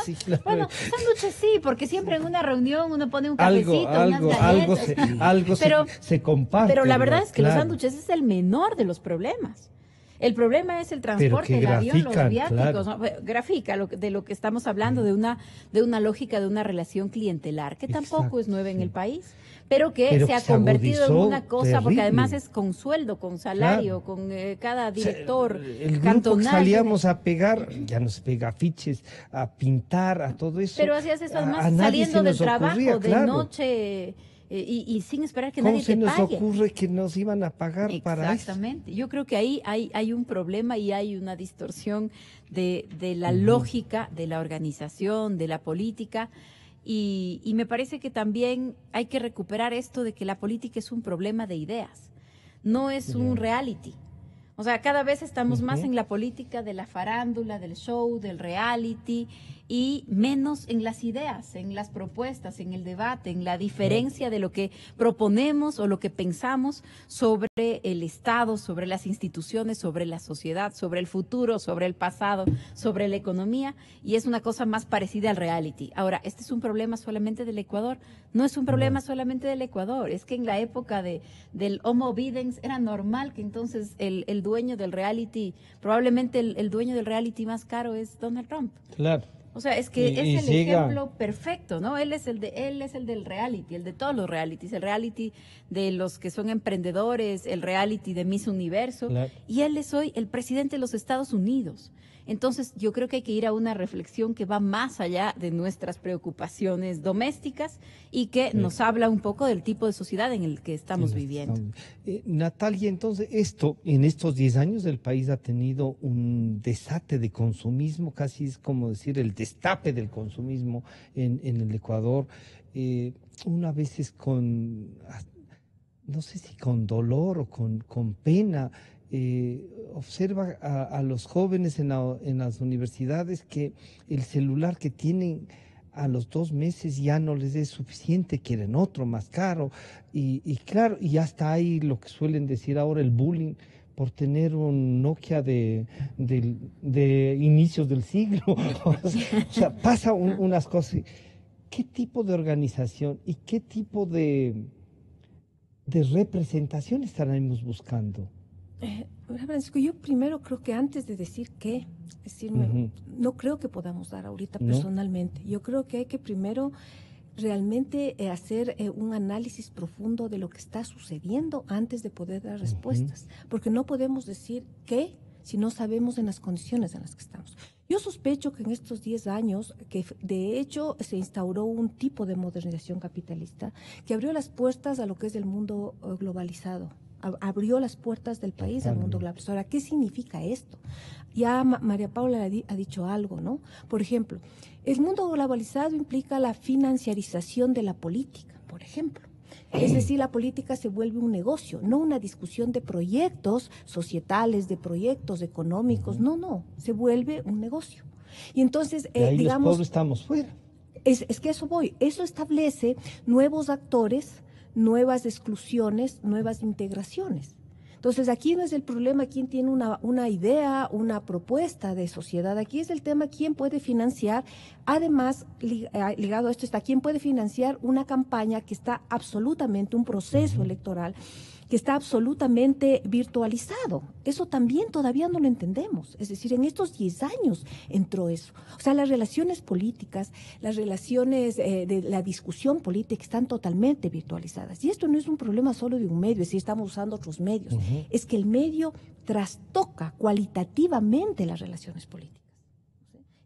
Sí, claro. Bueno, sándwiches sí, porque siempre en una reunión uno pone un cafecito, unas galletas. Algo se comparte. Pero la verdad es que los sándwiches es el menor de los problemas. El problema es el transporte, el avión, los viáticos. Claro. ¿No? Grafica de lo que estamos hablando, de una lógica, de una relación clientelar, que tampoco es nueva en el país, pero que se ha convertido en una cosa, terrible. Porque además es con sueldo, con salario, con cada director el grupo que salíamos a pegar, ya nos pega afiches, a pintar, a todo eso. Pero hacías eso además saliendo del trabajo, de noche... Y sin esperar que nadie te pague. ¿Cómo se nos ocurre que nos iban a pagar para eso? Exactamente. Yo creo que ahí hay un problema y hay una distorsión de la lógica de la organización, de la política. Y me parece que también hay que recuperar esto de que la política es un problema de ideas, no es un reality. O sea, cada vez estamos más en la política de la farándula, del show, del reality, y menos en las ideas, en las propuestas, en el debate, en la diferencia de lo que proponemos o lo que pensamos sobre el Estado, sobre las instituciones, sobre la sociedad, sobre el futuro, sobre el pasado, sobre la economía, y es una cosa más parecida al reality. Ahora, este es un problema solamente del Ecuador, no es un problema solamente del Ecuador, es que en la época del Homo Videns era normal que entonces el dueño del reality, probablemente el dueño del reality más caro es Donald Trump. Claro. O sea, es que es el ejemplo perfecto, ¿no? Él es el del reality, el de todos los realities, el reality de los que son emprendedores, el reality de Miss Universo, claro. Y él es hoy el presidente de los Estados Unidos. Entonces, yo creo que hay que ir a una reflexión que va más allá de nuestras preocupaciones domésticas y que nos habla un poco del tipo de sociedad en el que estamos viviendo. Natalia, entonces, en estos 10 años el país ha tenido un desate de consumismo, casi es como decir el destape del consumismo en el Ecuador, una veces no sé si con dolor o con pena. Observa a los jóvenes en las universidades que el celular que tienen a los 2 meses ya no les es suficiente, quieren otro más caro y claro, y hasta hay lo que suelen decir ahora el bullying por tener un Nokia de inicios del siglo. O sea, pasa unas cosas. ¿Qué tipo de organización y qué tipo de representación estaremos buscando? Francisco, yo primero creo que antes de decir qué, no creo que podamos dar ahorita personalmente. Yo creo que hay que primero realmente hacer un análisis profundo de lo que está sucediendo antes de poder dar respuestas, porque no podemos decir qué si no sabemos en las condiciones en las que estamos. Yo sospecho que en estos 10 años, que de hecho se instauró un tipo de modernización capitalista que abrió las puertas a lo que es el mundo globalizado, abrió las puertas del país al mundo globalizado. Ahora, ¿qué significa esto? Ya María Paula ha dicho algo, ¿no? Por ejemplo, el mundo globalizado implica la financiarización de la política, por ejemplo. Es decir, la política se vuelve un negocio, no una discusión de proyectos societales, de proyectos económicos, no, se vuelve un negocio. Y entonces, ahí digamos, los pobres estamos fuera. Es que eso voy, eso establece nuevos actores, nuevas exclusiones, nuevas integraciones. Entonces, aquí no es el problema quién tiene una idea, una propuesta de sociedad. Aquí es el tema quién puede financiar. Además, ligado a esto está quién puede financiar una campaña que está absolutamente, un proceso electoral que está absolutamente virtualizado. Eso también todavía no lo entendemos. Es decir, en estos 10 años entró eso. O sea, las relaciones políticas, las relaciones de la discusión política están totalmente virtualizadas. Y esto no es un problema solo de un medio, es decir, estamos usando otros medios. Es que el medio trastoca cualitativamente las relaciones políticas.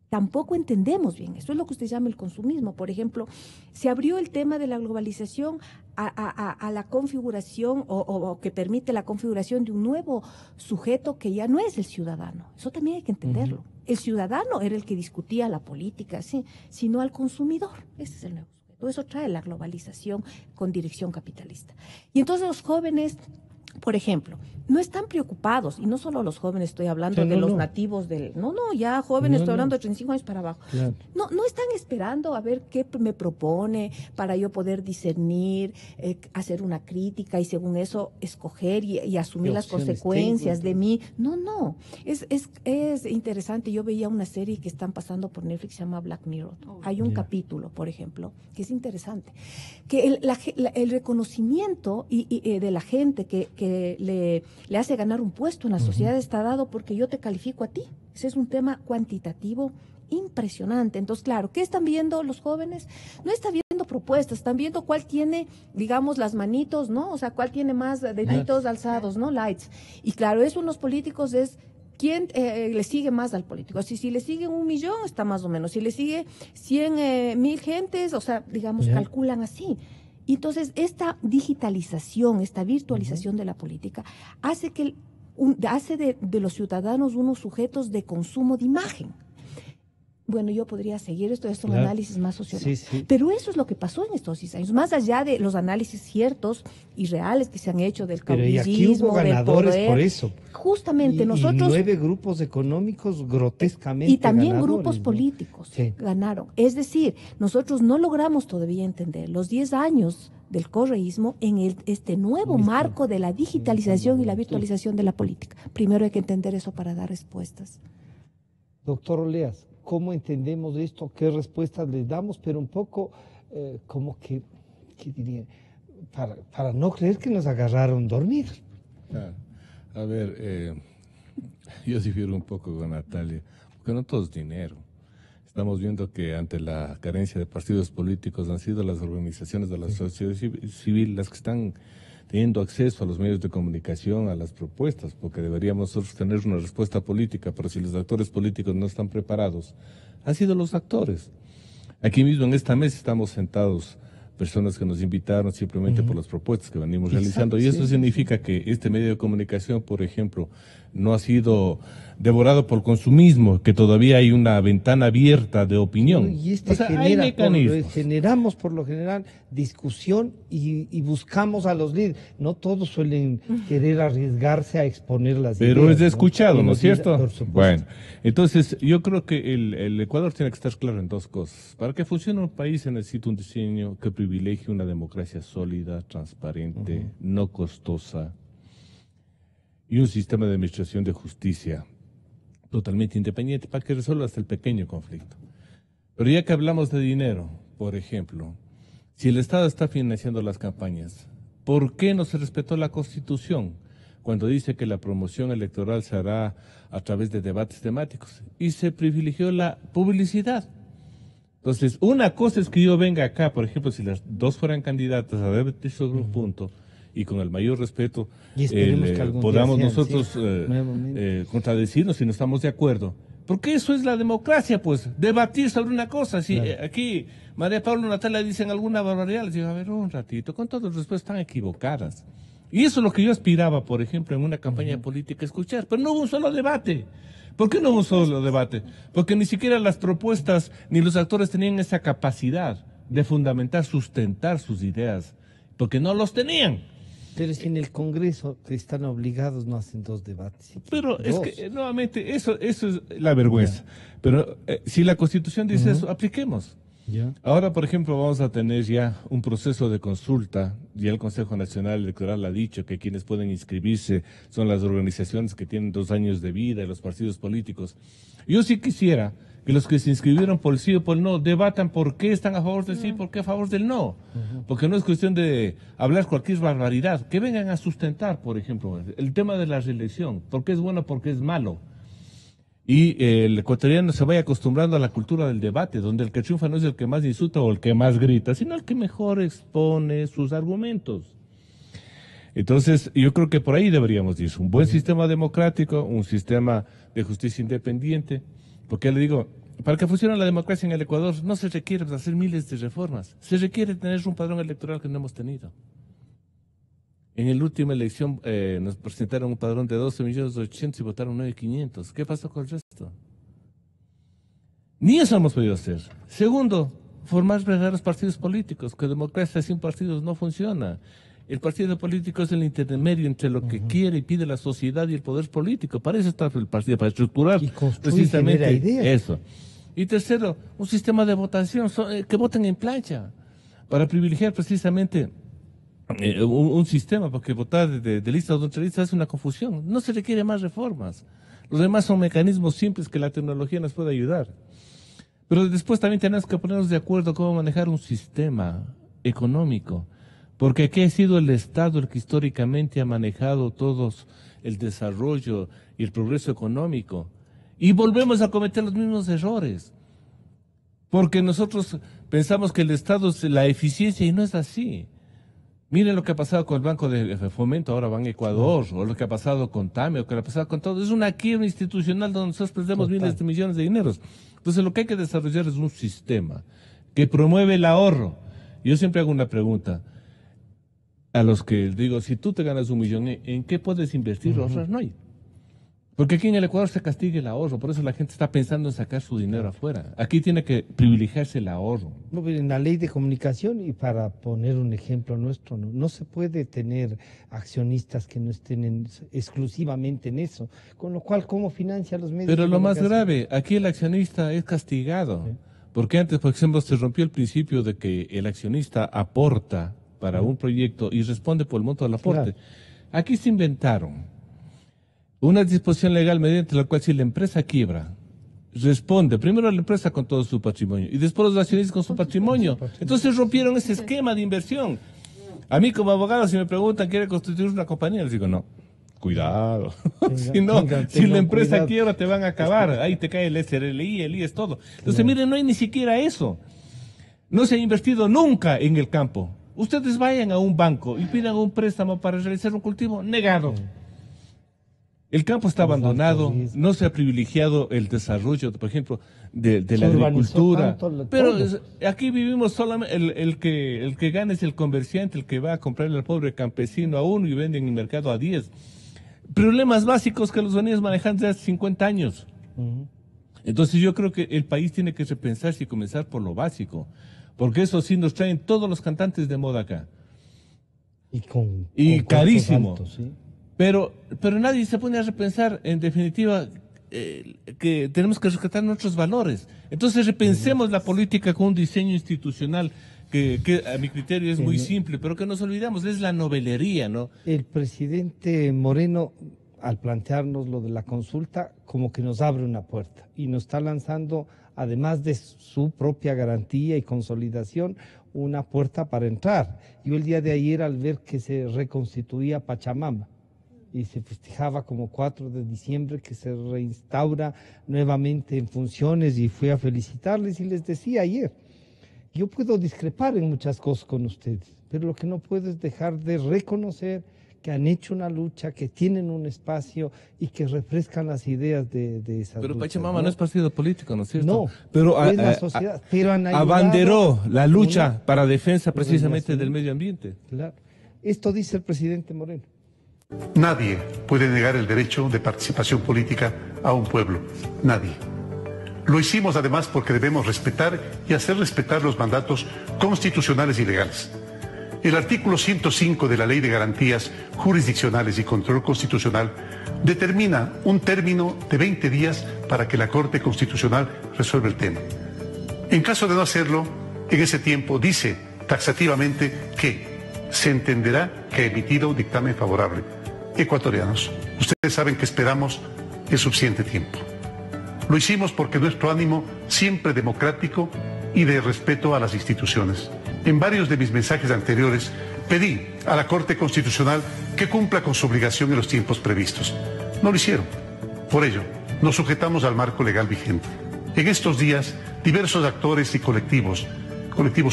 Tampoco entendemos bien. Esto es lo que usted llama el consumismo. Por ejemplo, se abrió el tema de la globalización a la configuración o que permite la configuración de un nuevo sujeto que ya no es el ciudadano. Eso también hay que entenderlo. El ciudadano era el que discutía la política, ¿sí? Sino al consumidor. Ese es el nuevo sujeto. Todo eso trae la globalización con dirección capitalista. Y entonces los jóvenes, por ejemplo, no están preocupados, y no solo los jóvenes, estoy hablando de los nativos del... ya jóvenes, estoy hablando de 35 años para abajo. Claro. No están esperando a ver qué me propone para yo poder discernir, hacer una crítica y según eso escoger y asumir las consecuencias de mí. No. Es interesante. Yo veía una serie que están pasando por Netflix, se llama Black Mirror. Hay un capítulo, por ejemplo, que es interesante, que el reconocimiento de la gente que le hace ganar un puesto en la sociedad está dado porque yo te califico a ti. Ese es un tema cuantitativo impresionante. Entonces, claro, ¿qué están viendo los jóvenes? No están viendo propuestas, están viendo cuál tiene, digamos, las manitos, ¿no? O sea, cuál tiene más deditos alzados, ¿no? Lights. Y claro, eso en los políticos es quién le sigue más al político. Si le siguen 1 millón, está más o menos. Si le sigue 100,000 gentes, o sea, digamos, calculan así. Y entonces esta digitalización, esta virtualización de la política hace que hace de los ciudadanos unos sujetos de consumo de imagen. Bueno, yo podría seguir, esto es un análisis más sociológico. Sí. Pero eso es lo que pasó en estos 10 años, más allá de los análisis ciertos y reales que se han hecho del caudillismo, pero aquí hubo ganadores del poder. Por eso. Justamente nosotros... Y 9 grupos económicos grotescamente y también ganadores, grupos políticos ganaron. Es decir, nosotros no logramos todavía entender los 10 años del correísmo en este nuevo marco de la digitalización y la virtualización de la política. Primero hay que entender eso para dar respuestas. Doctor Oleas, ¿cómo entendemos esto? ¿Qué respuestas les damos? Pero un poco como que, ¿qué diría? Para no creer que nos agarraron dormidos. A ver, yo difiero un poco con Natalia, porque no todo es dinero. Estamos viendo que ante la carencia de partidos políticos han sido las organizaciones de la sociedad civil las que están teniendo acceso a los medios de comunicación, a las propuestas, porque deberíamos nosotros tener una respuesta política, pero si los actores políticos no están preparados, han sido los actores. Aquí mismo en esta mesa estamos sentados personas que nos invitaron simplemente por las propuestas que venimos realizando, y eso significa que este medio de comunicación, por ejemplo, no ha sido devorado por consumismo, que todavía hay una ventana abierta de opinión. Y generamos por lo general discusión y buscamos a los líderes. No todos suelen querer arriesgarse a exponer las ideas. Pero es escuchado, ¿no es cierto? Por supuesto. Bueno, entonces yo creo que el Ecuador tiene que estar claro en 2 cosas. Para que funcione un país se necesita un diseño que privilegie una democracia sólida, transparente, no costosa, y un sistema de administración de justicia totalmente independiente para que resuelva hasta el pequeño conflicto. Pero ya que hablamos de dinero, por ejemplo, si el Estado está financiando las campañas, ¿por qué no se respetó la Constitución cuando dice que la promoción electoral se hará a través de debates temáticos y se privilegió la publicidad? Entonces, una cosa es que yo venga acá, por ejemplo, si las 2 fueran candidatas a debatir sobre un punto, y con el mayor respeto que podamos sean, nosotros contradecirnos si no estamos de acuerdo. Porque eso es la democracia, pues, debatir sobre una cosa. Si aquí María Paula o Natalia dicen alguna barbaridad, les digo, a ver, un ratito, con todo el respeto, están equivocadas. Y eso es lo que yo aspiraba, por ejemplo, en una campaña política, escuchar. Pero no hubo un solo debate. ¿Por qué no hubo un solo debate? Porque ni siquiera las propuestas ni los actores tenían esa capacidad de fundamentar, sustentar sus ideas, porque no los tenían. Pero si en el Congreso están obligados, no hacen 2 debates. Pero es que, nuevamente, eso es la vergüenza. Pero si la Constitución dice eso, apliquemos. Ahora, por ejemplo, vamos a tener ya un proceso de consulta. Ya el Consejo Nacional Electoral ha dicho que quienes pueden inscribirse son las organizaciones que tienen 2 años de vida y los partidos políticos. Yo sí quisiera que los que se inscribieron por el sí o por el no debatan por qué están a favor del sí y por qué a favor del no. Porque no es cuestión de hablar cualquier barbaridad. Que vengan a sustentar, por ejemplo, el tema de la reelección. ¿Por qué es bueno, por qué es malo? Y el ecuatoriano se vaya acostumbrando a la cultura del debate, donde el que triunfa no es el que más insulta o el que más grita, sino el que mejor expone sus argumentos. Entonces, yo creo que por ahí deberíamos ir. Un buen sistema democrático, un sistema de justicia independiente. Porque le digo, para que funcione la democracia en el Ecuador no se requiere hacer miles de reformas. Se requiere tener un padrón electoral que no hemos tenido. En la última elección nos presentaron un padrón de 12.800.000 y votaron 9.500. ¿Qué pasó con el resto? Ni eso hemos podido hacer. Segundo, formar verdaderos partidos políticos, que democracia sin partidos no funciona. El partido político es el intermedio entre lo que quiere y pide la sociedad y el poder político. Para eso está el partido, para estructurar precisamente eso. Y tercero, un sistema de votación, que voten en plancha, para privilegiar precisamente un sistema, porque votar de lista o de otra lista es una confusión. No se requiere más reformas. Los demás son mecanismos simples que la tecnología nos puede ayudar. Pero después también tenemos que ponernos de acuerdo cómo manejar un sistema económico. Porque aquí ha sido el Estado el que históricamente ha manejado todos el desarrollo y el progreso económico. Y volvemos a cometer los mismos errores. Porque nosotros pensamos que el Estado es la eficiencia y no es así. Miren lo que ha pasado con el Banco de Fomento, ahora Ban Ecuador, o lo que ha pasado con TAME, o lo que ha pasado con todo. Es una quiebra institucional donde nosotros perdemos miles de millones de dineros. Entonces lo que hay que desarrollar es un sistema que promueve el ahorro. Yo siempre hago una pregunta a los que digo, si tú te ganas 1 millón, ¿en qué puedes invertir o ahorrar? No hay. Porque aquí en el Ecuador se castiga el ahorro, por eso la gente está pensando en sacar su dinero afuera. Aquí tiene que privilegiarse el ahorro. No, pero en la ley de comunicación, y para poner un ejemplo nuestro, no se puede tener accionistas que no estén exclusivamente en eso, con lo cual, ¿cómo financia los medios? Pero lo más grave, aquí el accionista es castigado, porque antes, por ejemplo, se rompió el principio de que el accionista aporta para un proyecto y responde por el monto del aporte. Aquí se inventaron una disposición legal mediante la cual si la empresa quiebra, responde primero la empresa con todo su patrimonio y después los accionistas con su patrimonio. Entonces rompieron ese esquema de inversión. A mí como abogado, si me preguntan, ¿quiere constituir una compañía? Les digo, no, cuidado. Si la empresa quiebra, te van a acabar. Ahí te cae el SRLI, el IES, todo. Entonces, miren, no hay ni siquiera eso. No se ha invertido nunca en el campo. Ustedes vayan a un banco y pidan un préstamo para realizar un cultivo, negado. El campo está abandonado, no se ha privilegiado el desarrollo, por ejemplo, de la agricultura. Pero aquí vivimos solamente, el que gana es el comerciante, el que va a comprarle al pobre campesino a 1 y vende en el mercado a 10. Problemas básicos que los venimos manejando desde hace 50 años. Entonces yo creo que el país tiene que repensarse y comenzar por lo básico. Porque eso sí nos traen todos los cantantes de moda acá. Y carísimo. Altos, ¿sí? Pero nadie se pone a repensar, en definitiva, que tenemos que rescatar nuestros valores. Entonces repensemos la política con un diseño institucional que a mi criterio es muy simple, pero que nos olvidamos, es la novelería, ¿no? El presidente Moreno, al plantearnos lo de la consulta, como que nos abre una puerta y nos está lanzando, además de su propia garantía y consolidación, una puerta para entrar. Yo el día de ayer, al ver que se reconstituía Pachamama y se festejaba como 4 de diciembre que se reinstaura nuevamente en funciones, y fui a felicitarles y les decía ayer, Yo puedo discrepar en muchas cosas con ustedes, pero lo que no puedo es dejar de reconocer que han hecho una lucha, que tienen un espacio y que refrescan las ideas de esas Pero luchas, Pachamama no es partido político, ¿no es cierto? No, pero es la sociedad, pero han ayudado abanderó la lucha una para defensa precisamente del medio ambiente. Claro. Esto dice el presidente Moreno. Nadie puede negar el derecho de participación política a un pueblo. Nadie. Lo hicimos además porque debemos respetar y hacer respetar los mandatos constitucionales y legales. El artículo 105 de la Ley de Garantías Jurisdiccionales y Control Constitucional determina un término de 20 días para que la Corte Constitucional resuelva el tema. En caso de no hacerlo, en ese tiempo dice taxativamente que se entenderá que ha emitido un dictamen favorable. Ecuatorianos, ustedes saben que esperamos el suficiente tiempo. Lo hicimos porque nuestro ánimo siempre democrático y de respeto a las instituciones. En varios de mis mensajes anteriores pedí a la Corte Constitucional que cumpla con su obligación en los tiempos previstos. No lo hicieron. Por ello, nos sujetamos al marco legal vigente. En estos días, diversos actores y colectivos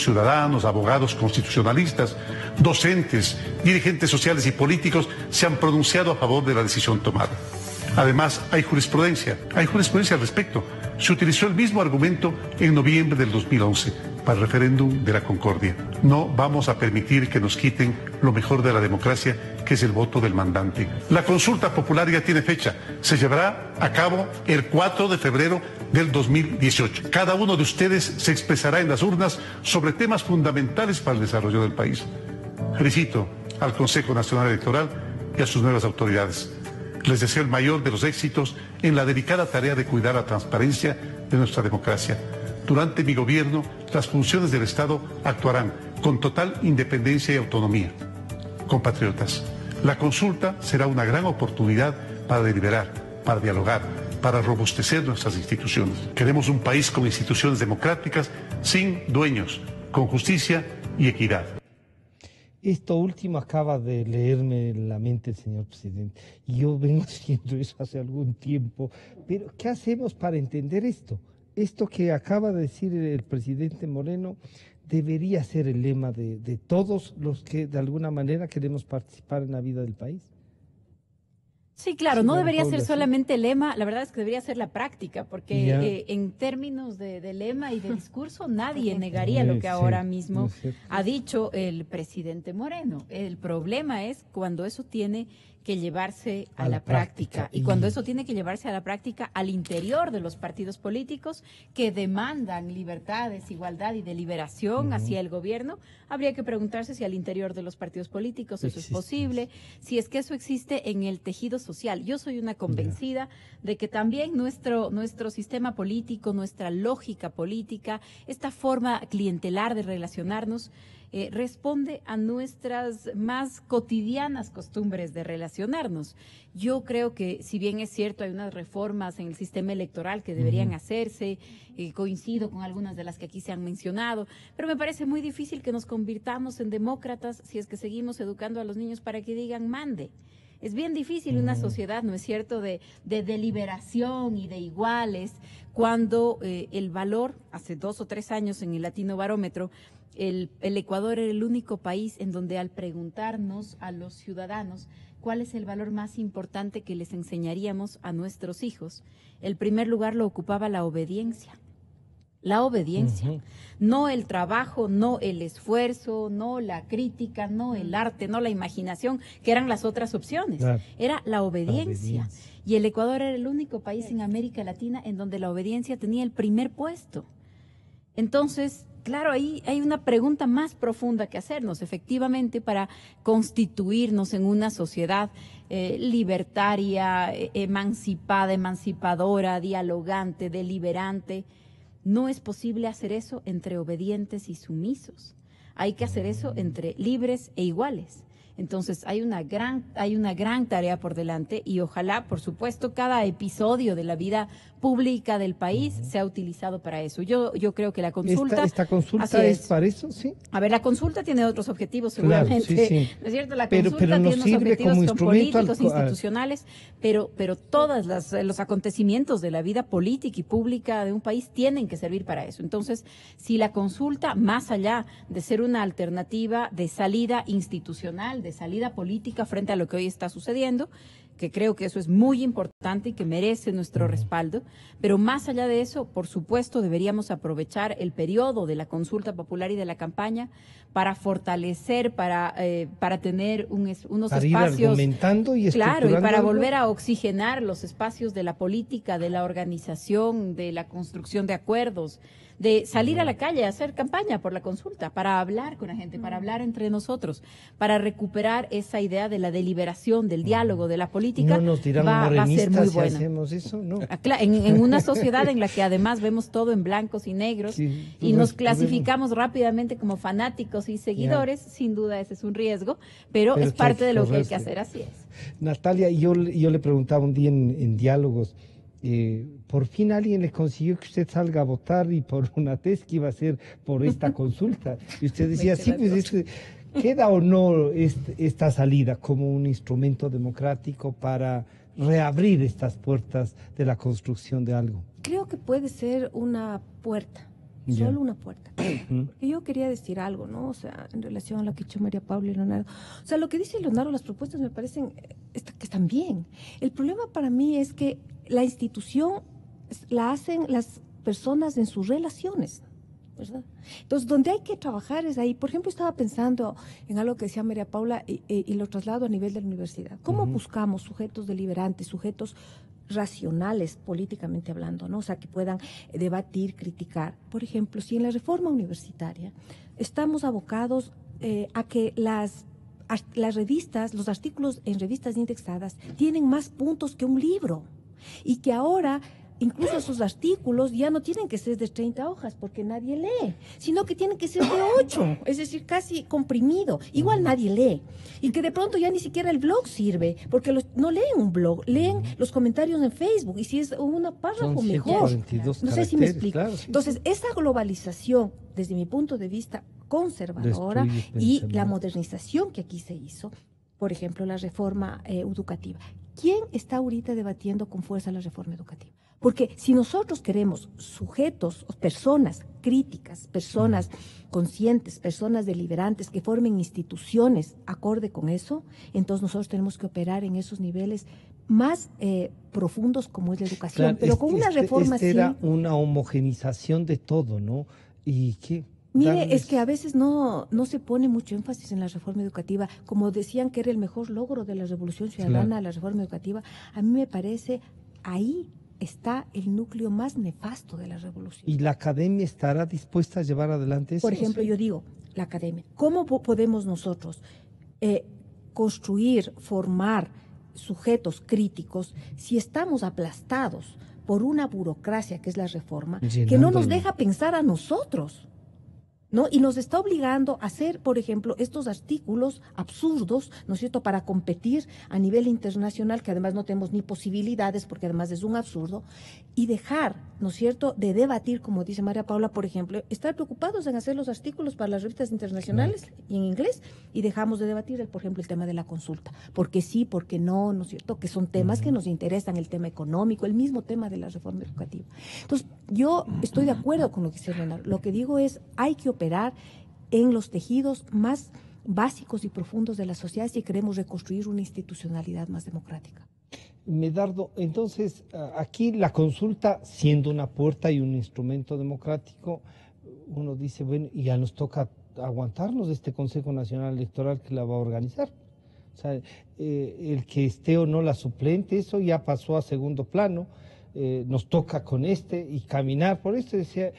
ciudadanos, abogados constitucionalistas, docentes, dirigentes sociales y políticos se han pronunciado a favor de la decisión tomada. Además, hay jurisprudencia al respecto. Se utilizó el mismo argumento en noviembre del 2011 para el referéndum de la Concordia. No vamos a permitir que nos quiten lo mejor de la democracia, que es el voto del mandante. La consulta popular ya tiene fecha. Se llevará a cabo el 4 de febrero del 2018. Cada uno de ustedes se expresará en las urnas sobre temas fundamentales para el desarrollo del país. Felicito al Consejo Nacional Electoral y a sus nuevas autoridades. Les deseo el mayor de los éxitos en la delicada tarea de cuidar la transparencia de nuestra democracia. Durante mi gobierno, las funciones del Estado actuarán con total independencia y autonomía. Compatriotas, la consulta será una gran oportunidad para deliberar, para dialogar, para robustecer nuestras instituciones. Queremos un país con instituciones democráticas, sin dueños, con justicia y equidad. Esto último acaba de leerme en la mente el señor presidente. Y yo vengo diciendo eso hace algún tiempo. Pero, ¿qué hacemos para entender esto? Esto que acaba de decir el presidente Moreno debería ser el lema de todos los que de alguna manera queremos participar en la vida del país. Sí, claro, no debería ser solamente el lema, la verdad es que debería ser la práctica, porque en términos de lema y de discurso nadie negaría lo que ahora mismo ha dicho el presidente Moreno. El problema es cuando eso tiene que llevarse a la práctica y cuando eso tiene que llevarse a la práctica al interior de los partidos políticos que demandan libertades, igualdad y deliberación hacia el gobierno. Habría que preguntarse si al interior de los partidos políticos eso es posible, si es que eso existe en el tejido social. Yo soy una convencida de que también nuestro sistema político, nuestra lógica política, esta forma clientelar de relacionarnos, responde a nuestras más cotidianas costumbres de relacionarnos. Yo creo que, si bien es cierto, hay unas reformas en el sistema electoral que deberían hacerse, coincido con algunas de las que aquí se han mencionado, pero me parece muy difícil que nos convirtamos en demócratas si es que seguimos educando a los niños para que digan mande. Es bien difícil una sociedad, ¿no es cierto?, de deliberación y de iguales, cuando el valor, hace 2 o 3 años en el Latino Barómetro, el Ecuador era el único país en donde, al preguntarnos a los ciudadanos cuál es el valor más importante que les enseñaríamos a nuestros hijos, el primer lugar lo ocupaba la obediencia. La obediencia, no el trabajo, no el esfuerzo, no la crítica, no el arte, no la imaginación, que eran las otras opciones. Era la obediencia. Y el Ecuador era el único país en América Latina en donde la obediencia tenía el primer puesto. Entonces, claro, ahí hay una pregunta más profunda que hacernos, efectivamente, para constituirnos en una sociedad libertaria, emancipada, emancipadora, dialogante, deliberante. No es posible hacer eso entre obedientes y sumisos. Hay que hacer eso entre libres e iguales. Entonces hay una gran tarea por delante y ojalá, por supuesto, cada episodio de la vida pública del país sea utilizado para eso. Yo creo que la consulta... ¿Esta consulta es para eso? Sí. A ver, la consulta tiene otros objetivos seguramente, claro, sí. ¿no es cierto? La pero consulta nos tiene unos objetivos como políticos, institucionales, pero todos los acontecimientos de la vida política y pública de un país tienen que servir para eso. Entonces, si la consulta, más allá de ser una alternativa de salida institucional, de salida política frente a lo que hoy está sucediendo, que creo que eso es muy importante y que merece nuestro respaldo, pero más allá de eso, por supuesto, deberíamos aprovechar el periodo de la consulta popular y de la campaña para fortalecer, para tener unos para espacios... ir argumentando y claro, y para volver a oxigenar los espacios de la política, de la organización, de la construcción de acuerdos, de salir a la calle a hacer campaña por la consulta, para hablar con la gente, para hablar entre nosotros, para recuperar esa idea de la deliberación, del diálogo, de la política. No nos dirán va a ser muy si bueno. hacemos eso, ¿no? En una sociedad en la que además vemos todo en blancos y negros y nos clasificamos rápidamente como fanáticos y seguidores, sin duda ese es un riesgo, pero es parte de lo que hay que hacer, así es. Natalia, yo le preguntaba un día en diálogos, por fin alguien le consiguió que usted salga a votar y por una tesis que iba a ser por esta consulta. Y usted decía, sí, pues ¿queda o no esta salida como un instrumento democrático para reabrir estas puertas de la construcción de algo? Creo que puede ser una puerta, solo una puerta. Porque yo quería decir algo, ¿no? O sea, en relación a lo que ha dicho María Paula y Leonardo. O sea, lo que dice Leonardo, las propuestas me parecen que están bien. El problema para mí es que la institución la hacen las personas en sus relaciones, ¿verdad? Entonces, donde hay que trabajar es ahí. Por ejemplo, estaba pensando en algo que decía María Paula y lo traslado a nivel de la universidad. ¿Cómo buscamos sujetos deliberantes, sujetos racionales políticamente hablando, ¿no? O sea, que puedan debatir, criticar? Por ejemplo, si en la reforma universitaria estamos abocados a que las revistas, los artículos en revistas indexadas tienen más puntos que un libro y que ahora incluso esos artículos ya no tienen que ser de 30 hojas porque nadie lee, sino que tienen que ser de 8, es decir, casi comprimido. Igual nadie lee. Y que de pronto ya ni siquiera el blog sirve, porque no leen un blog, leen los comentarios en Facebook. Y si es un párrafo, mejor. No sé si me explico. Claro, sí. Entonces, esa globalización, desde mi punto de vista conservadora, y la modernización que aquí se hizo, por ejemplo, la reforma educativa. ¿Quién está ahorita debatiendo con fuerza la reforma educativa? Porque si nosotros queremos sujetos, personas críticas, personas conscientes, personas deliberantes que formen instituciones acorde con eso, entonces nosotros tenemos que operar en esos niveles más profundos como es la educación. Claro, pero con una reforma así... era una homogenización de todo, ¿no? Y que... Mire, es que a veces no se pone mucho énfasis en la reforma educativa. Como decían que era el mejor logro de la Revolución Ciudadana, la reforma educativa, a mí me parece ahí está el núcleo más nefasto de la revolución. ¿Y la academia estará dispuesta a llevar adelante eso? Por ejemplo, yo digo, la academia. ¿Cómo podemos nosotros construir, formar sujetos críticos si estamos aplastados por una burocracia que es la reforma, que no nos deja pensar a nosotros? ¿No? Y nos está obligando a hacer, por ejemplo, estos artículos absurdos, ¿no es cierto?, para competir a nivel internacional, que además no tenemos ni posibilidades, porque además es un absurdo, y dejar, ¿no es cierto?, de debatir, como dice María Paula, por ejemplo, estar preocupados en hacer los artículos para las revistas internacionales y en inglés, y dejamos de debatir, por ejemplo, el tema de la consulta, porque sí, porque no, ¿no es cierto?, que son temas que nos interesan, el tema económico, el mismo tema de la reforma educativa. Entonces, yo estoy de acuerdo con lo que dice Leonardo. Lo que digo es, hay que operar en los tejidos más básicos y profundos de la sociedad si queremos reconstruir una institucionalidad más democrática. Medardo, entonces, aquí la consulta, siendo una puerta y un instrumento democrático, uno dice, bueno, y ya nos toca aguantarnos de este Consejo Nacional Electoral que la va a organizar. O sea, el que esté o no la suplente, eso ya pasó a segundo plano. Nos toca con y caminar por esto, decía,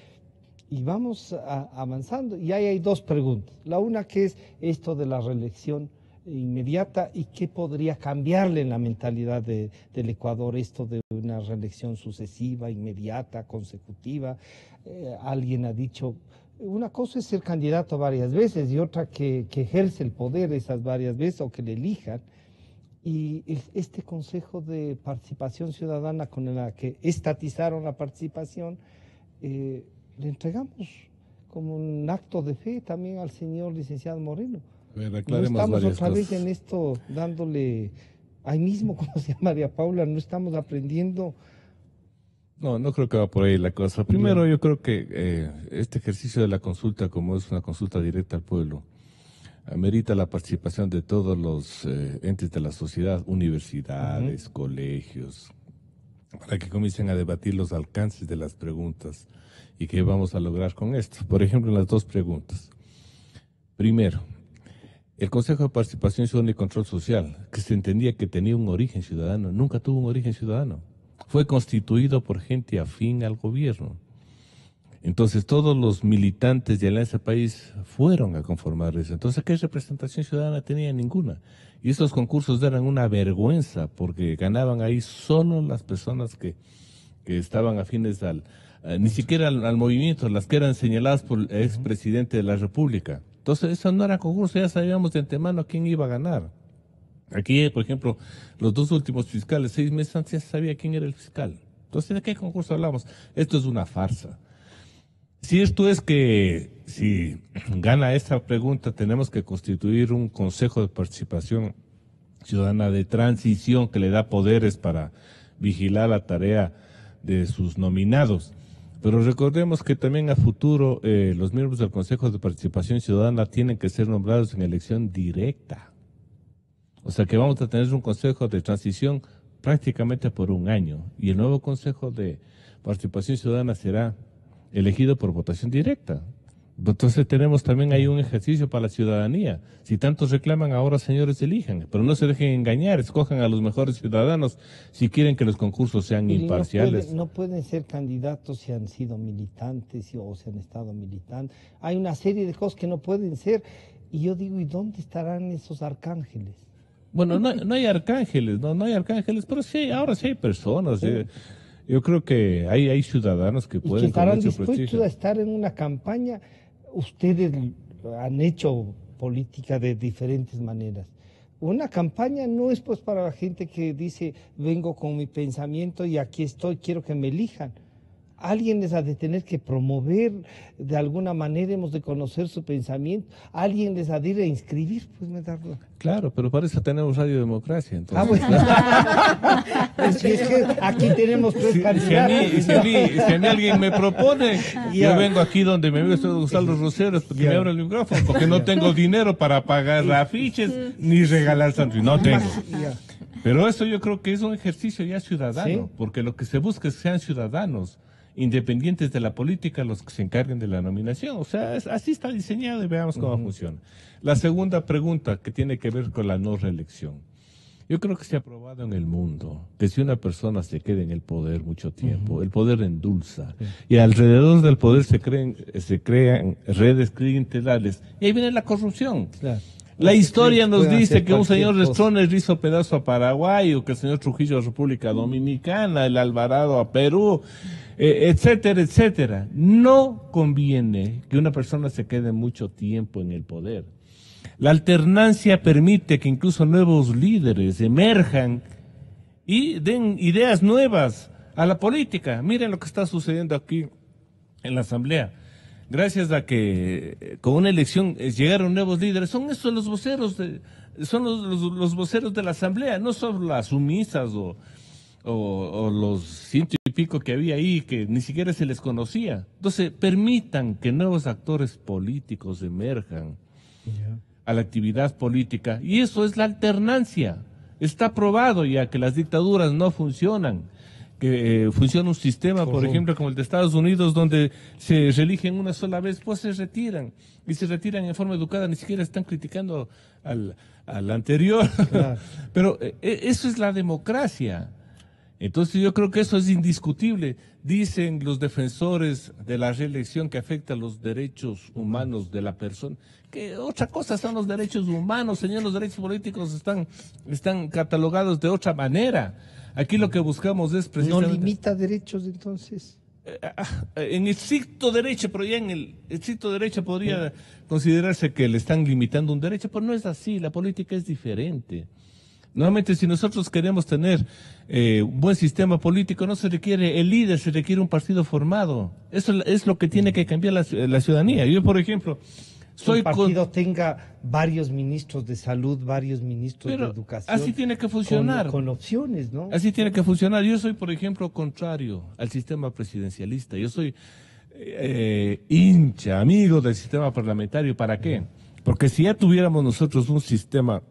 y vamos avanzando. Y ahí hay dos preguntas. La una, que es esto de la reelección inmediata y qué podría cambiarle en la mentalidad del Ecuador esto de una reelección sucesiva, inmediata, consecutiva. Alguien ha dicho, Una cosa es ser candidato varias veces y otra que ejerce el poder esas varias veces o que le elijan. Y este Consejo de Participación Ciudadana con la que estatizaron la participación, le entregamos como un acto de fe también al señor licenciado Moreno. No estamos otra vez en esto dándole, ahí mismo, como decía María Paula, no estamos aprendiendo. No creo que va por ahí la cosa. Primero, yo creo que este ejercicio de la consulta, como es una consulta directa al pueblo, amerita la participación de todos los entes de la sociedad, universidades, colegios, para que comiencen a debatir los alcances de las preguntas y qué vamos a lograr con esto. Por ejemplo, en las dos preguntas. Primero, el Consejo de Participación Ciudadana y Control Social, que se entendía que tenía un origen ciudadano, nunca tuvo un origen ciudadano. Fue constituido por gente afín al gobierno. Entonces, todos los militantes de Alianza País fueron a conformar eso. Entonces, ¿qué representación ciudadana tenía? Ninguna. Y estos concursos eran una vergüenza, porque ganaban ahí solo las personas que estaban afines ni siquiera al movimiento, las que eran señaladas por el expresidente de la República. Entonces, eso no era concurso, ya sabíamos de antemano quién iba a ganar. Aquí, por ejemplo, los dos últimos fiscales, 6 meses antes ya se sabía quién era el fiscal. Entonces, ¿de qué concurso hablamos? Esto es una farsa. Si esto es que, si gana esta pregunta, tenemos que constituir un Consejo de Participación Ciudadana de Transición que le da poderes para vigilar la tarea de sus nominados. Pero recordemos que también a futuro los miembros del Consejo de Participación Ciudadana tienen que ser nombrados en elección directa. O sea que vamos a tener un Consejo de Transición prácticamente por un año. Y el nuevo Consejo de Participación Ciudadana será elegido por votación directa. Entonces tenemos también ahí un ejercicio para la ciudadanía. Si tantos reclaman, ahora señores elijan, pero no se dejen engañar, escojan a los mejores ciudadanos si quieren que los concursos sean imparciales. No pueden ser candidatos si han sido militantes o si han estado militando. Hay una serie de cosas que no pueden ser. Y yo digo, ¿y dónde estarán esos arcángeles? Bueno, no hay arcángeles, no hay arcángeles, pero sí, ahora sí hay personas. Sí. Yo creo que hay ciudadanos que pueden... Y que estarán dispuestos a estar en una campaña. Ustedes han hecho política de diferentes maneras. Una campaña no es pues para la gente que dice, vengo con mi pensamiento y aquí estoy, quiero que me elijan. Alguien les ha de tener que promover, de alguna manera hemos de conocer su pensamiento, alguien les ha de ir a inscribir, pues me da... Claro, pero para eso tenemos Radio Democracia, entonces. Bueno. Pues si es que aquí tenemos tres candidatos. Si a mí alguien me propone, yo vengo aquí donde me veo Gonzalo Roseros, porque me abre el micrófono, porque no tengo dinero para pagar afiches, ni regalar sándwiches, no tengo. Pero eso yo creo que es un ejercicio ya ciudadano, porque lo que se busca es que sean ciudadanos, independientes de la política, los que se encarguen de la nominación. O sea, así está diseñado y veamos cómo funciona. La segunda pregunta, que tiene que ver con la no reelección. Yo creo que se ha probado en el mundo que si una persona se queda en el poder mucho tiempo, el poder endulza, y alrededor del poder se crean redes clientelares, y ahí viene la corrupción. Claro. La historia nos dice que un señor Stroessner hizo pedazo a Paraguay, o que el señor Trujillo a República Dominicana, el Alvarado a Perú, etcétera, etcétera. No conviene que una persona se quede mucho tiempo en el poder. La alternancia permite que incluso nuevos líderes emerjan y den ideas nuevas a la política. Miren lo que está sucediendo aquí en la Asamblea. Gracias a que con una elección llegaron nuevos líderes, son esos los voceros, son los voceros de la Asamblea, no son las sumisas o los 100 y pico que había ahí que ni siquiera se les conocía. Entonces, permitan que nuevos actores políticos emerjan a la actividad política, y eso es la alternancia. Está probado ya que las dictaduras no funcionan, que funciona un sistema, por ejemplo, como el de Estados Unidos, donde se reeligen una sola vez, pues se retiran, y se retiran en forma educada, ni siquiera están criticando al anterior. Claro. Pero eso es la democracia. Entonces yo creo que eso es indiscutible. Dicen los defensores de la reelección que afecta a los derechos humanos de la persona, que otra cosa son los derechos humanos, señor, los derechos políticos están catalogados de otra manera. Aquí lo que buscamos es precisamente... ¿No limita derechos entonces? en estricto derecho, pero ya en el estricto derecho podría considerarse que le están limitando un derecho, pero no es así, la política es diferente. Nuevamente, si nosotros queremos tener un buen sistema político, no se requiere el líder, se requiere un partido formado. Eso es lo que tiene que cambiar la ciudadanía. Yo, por ejemplo, un partido tenga varios ministros de salud, varios ministros de educación. Así tiene que funcionar. Con opciones, ¿no? Así tiene que funcionar. Yo soy, por ejemplo, contrario al sistema presidencialista. Yo soy hincha, amigo del sistema parlamentario. ¿Para qué? Porque si ya tuviéramos nosotros un sistema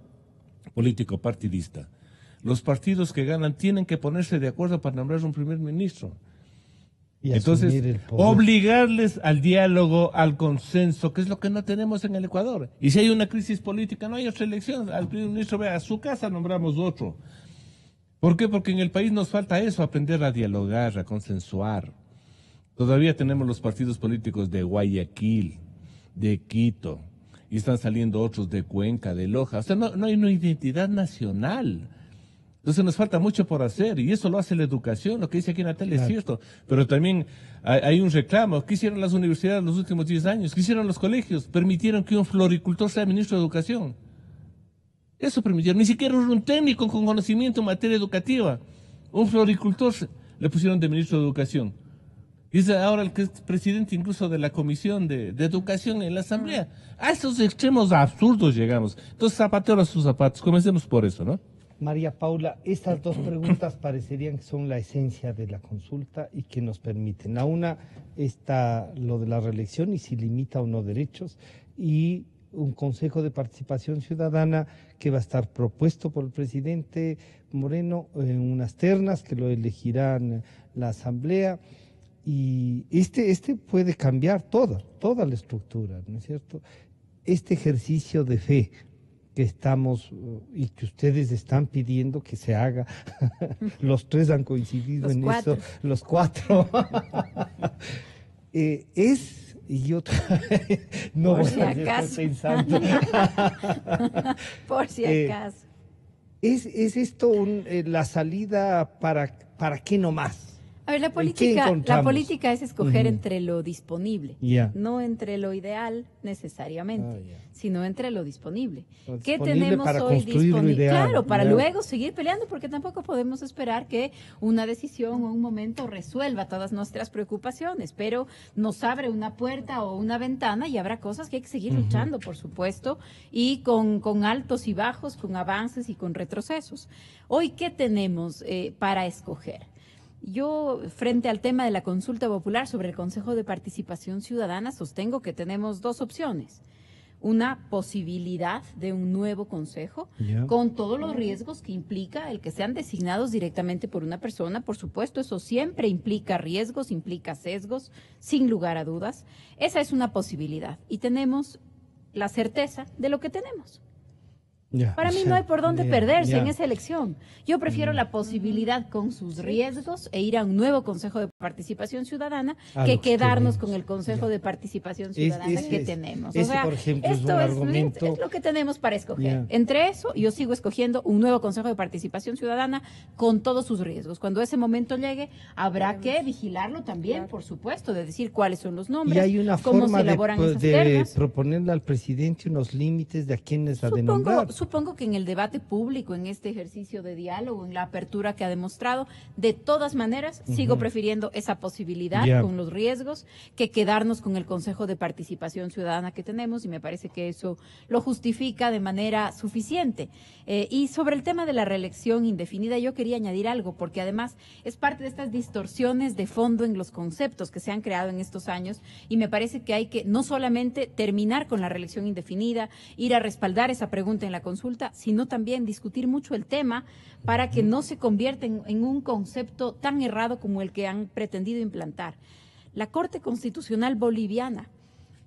político partidista, los partidos que ganan tienen que ponerse de acuerdo para nombrar un primer ministro. Y entonces, obligarles al diálogo, al consenso, que es lo que no tenemos en el Ecuador. Y si hay una crisis política, no hay otra elección. Al primer ministro, vea, a su casa nombramos otro. ¿Por qué? Porque en el país nos falta eso, aprender a dialogar, a consensuar. Todavía tenemos los partidos políticos de Guayaquil, de Quito, y están saliendo otros de Cuenca, de Loja. O sea, no hay una identidad nacional. Entonces nos falta mucho por hacer, y eso lo hace la educación. Lo que dice aquí Natalia es cierto, pero también hay un reclamo. ¿Qué hicieron las universidades los últimos 10 años? ¿Qué hicieron los colegios? Permitieron que un floricultor sea ministro de Educación. Eso permitieron. Ni siquiera un técnico con conocimiento en materia educativa. Un floricultor le pusieron de ministro de Educación. Y es ahora el que es presidente incluso de la Comisión de Educación en la Asamblea. A esos extremos absurdos llegamos. Entonces, zapatero a sus zapatos. Comencemos por eso, ¿no? María Paula, estas dos preguntas parecerían que son la esencia de la consulta y que nos permiten. La una está lo de la reelección y si limita o no derechos, y un Consejo de Participación Ciudadana que va a estar propuesto por el presidente Moreno en unas ternas que lo elegirán la Asamblea. Y este puede cambiar toda la estructura, ¿no es cierto? Este ejercicio de fe que estamos y que ustedes están pidiendo que se haga, los tres han coincidido en eso, los cuatro, y yo no por si acaso. Pensando. Por si acaso. ¿Es esto la salida para qué nomás? A ver, la política es escoger entre lo disponible, no entre lo ideal necesariamente, sino entre lo disponible. ¿Qué tenemos hoy disponible? Claro, para luego seguir peleando, porque tampoco podemos esperar que una decisión o un momento resuelva todas nuestras preocupaciones, pero nos abre una puerta o una ventana y habrá cosas que hay que seguir luchando, por supuesto, y con altos y bajos, con avances y con retrocesos. Hoy, ¿qué tenemos para escoger? Yo, frente al tema de la consulta popular sobre el Consejo de Participación Ciudadana, sostengo que tenemos dos opciones. Una posibilidad de un nuevo consejo, con todos los riesgos que implica el que sean designados directamente por una persona. Por supuesto, eso siempre implica riesgos, implica sesgos, sin lugar a dudas. Esa es una posibilidad y tenemos la certeza de lo que tenemos. Para mí no hay por dónde perderse en esa elección. Yo prefiero la posibilidad con sus riesgos e ir a un nuevo Consejo de Participación Ciudadana que quedarnos con el Consejo de Participación Ciudadana que tenemos. O sea, por ejemplo, esto es lo que tenemos para escoger. Entre eso, yo sigo escogiendo un nuevo Consejo de Participación Ciudadana con todos sus riesgos. Cuando ese momento llegue, habrá que vigilarlo también, por supuesto, de decir cuáles son los nombres, y hay una cómo forma se elaboran esas de ternas. proponerle al presidente unos límites de a quiénes ha de nombrar. Supongo que en el debate público, en este ejercicio de diálogo, en la apertura que ha demostrado, de todas maneras, sigo prefiriendo esa posibilidad con los riesgos que quedarnos con el Consejo de Participación Ciudadana que tenemos, y me parece que eso lo justifica de manera suficiente. Y sobre el tema de la reelección indefinida, yo quería añadir algo, porque además es parte de estas distorsiones de fondo en los conceptos que se han creado en estos años, y me parece que hay que no solamente terminar con la reelección indefinida, ir a respaldar esa pregunta en la consulta, sino también discutir mucho el tema para que no se convierta en un concepto tan errado como el que han pretendido implantar. La Corte Constitucional Boliviana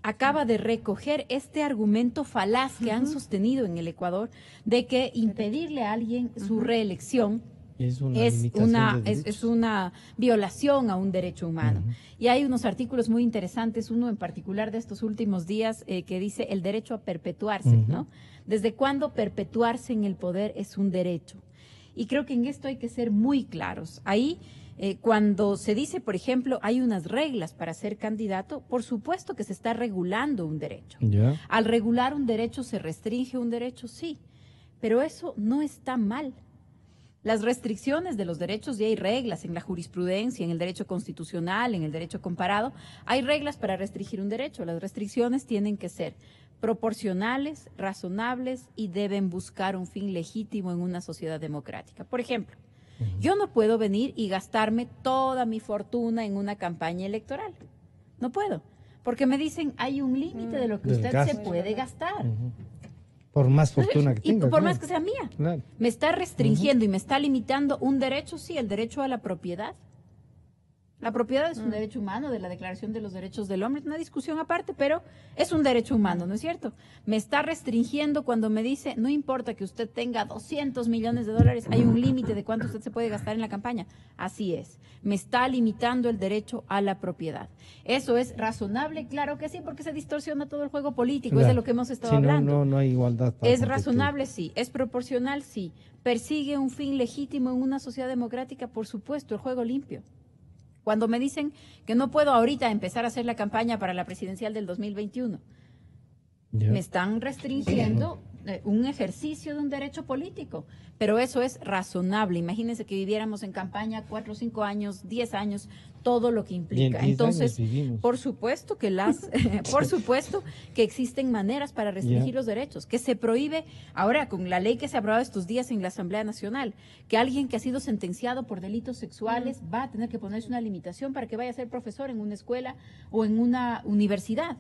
acaba de recoger este argumento falaz que han sostenido en el Ecuador de que impedirle a alguien su reelección es una violación a un derecho humano. Y hay unos artículos muy interesantes, uno en particular de estos últimos días que dice el derecho a perpetuarse, ¿no? ¿Desde cuándo perpetuarse en el poder es un derecho? Y creo que en esto hay que ser muy claros. Ahí Cuando se dice, por ejemplo, hay unas reglas para ser candidato, por supuesto que se está regulando un derecho. Ya. Al regular un derecho se restringe un derecho, sí, pero eso no está mal. Las restricciones de los derechos, y hay reglas en la jurisprudencia, en el derecho constitucional, en el derecho comparado, hay reglas para restringir un derecho. Las restricciones tienen que ser proporcionales, razonables y deben buscar un fin legítimo en una sociedad democrática. Por ejemplo, yo no puedo venir y gastarme toda mi fortuna en una campaña electoral. No puedo, porque me dicen hay un límite de lo que usted se puede gastar. Por más fortuna que tenga. Y por más que sea mía. Claro. Me está restringiendo y me está limitando un derecho, sí, el derecho a la propiedad. La propiedad es un derecho humano de la Declaración de los Derechos del Hombre, es una discusión aparte, pero es un derecho humano, ¿no es cierto? Me está restringiendo cuando me dice, no importa que usted tenga 200 millones de dólares, hay un límite de cuánto usted se puede gastar en la campaña. Así es, me está limitando el derecho a la propiedad. ¿Eso es razonable? Claro que sí, porque se distorsiona todo el juego político, claro. Es de lo que hemos estado hablando. No hay igualdad. ¿Es razonable? Sí. ¿Es proporcional? Sí. ¿Persigue un fin legítimo en una sociedad democrática? Por supuesto, el juego limpio. Cuando me dicen que no puedo ahorita empezar a hacer la campaña para la presidencial del 2021, me están restringiendo un ejercicio de un derecho político, pero eso es razonable. Imagínense que viviéramos en campaña 4, 5 años, 10 años, todo lo que implica. Entonces, por supuesto que por supuesto que existen maneras para restringir los derechos, que se prohíbe ahora con la ley que se ha aprobado estos días en la Asamblea Nacional, que alguien que ha sido sentenciado por delitos sexuales va a tener que ponerse una limitación para que vaya a ser profesor en una escuela o en una universidad.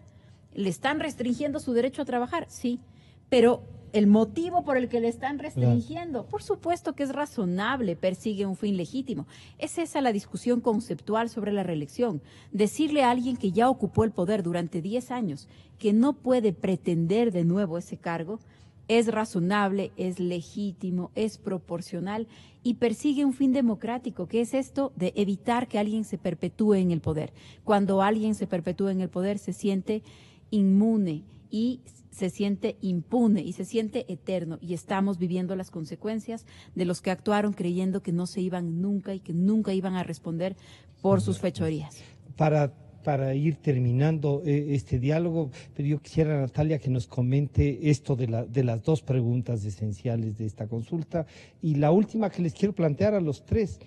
¿Le están restringiendo su derecho a trabajar? Sí, pero el motivo por el que le están restringiendo, por supuesto que es razonable, persigue un fin legítimo. Es esa la discusión conceptual sobre la reelección. Decirle a alguien que ya ocupó el poder durante 10 años que no puede pretender de nuevo ese cargo, es razonable, es legítimo, es proporcional y persigue un fin democrático, que es esto de evitar que alguien se perpetúe en el poder. Cuando alguien se perpetúa en el poder se siente inmune y se siente impune y se siente eterno, y estamos viviendo las consecuencias de los que actuaron creyendo que no se iban nunca y que nunca iban a responder por sus fechorías. Para ir terminando este diálogo, pero yo quisiera, Natalia, que nos comente esto de las dos preguntas esenciales de esta consulta, y la última que les quiero plantear a los tres.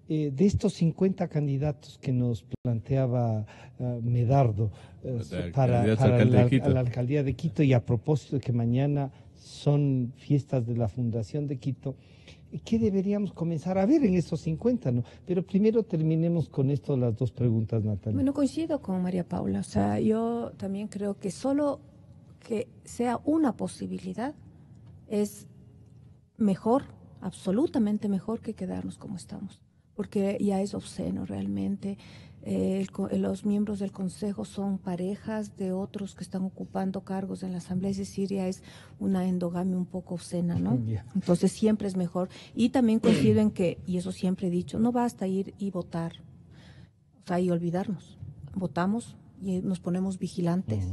De estos 50 candidatos que nos planteaba Medardo para la alcaldía de Quito, y a propósito de que mañana son fiestas de la Fundación de Quito, ¿qué deberíamos comenzar a ver en estos 50? ¿No? Pero primero terminemos con esto, las dos preguntas, Natalia. Bueno, coincido con María Paula. O sea, yo también creo que solo que sea una posibilidad es mejor, absolutamente mejor que quedarnos como estamos. Porque ya es obsceno realmente. Los miembros del Consejo son parejas de otros que están ocupando cargos en la Asamblea, es decir, ya es una endogamia un poco obscena, ¿no? Entonces siempre es mejor. Y también coincido en que, y eso siempre he dicho, no basta ir y votar, o sea, y olvidarnos. Votamos y nos ponemos vigilantes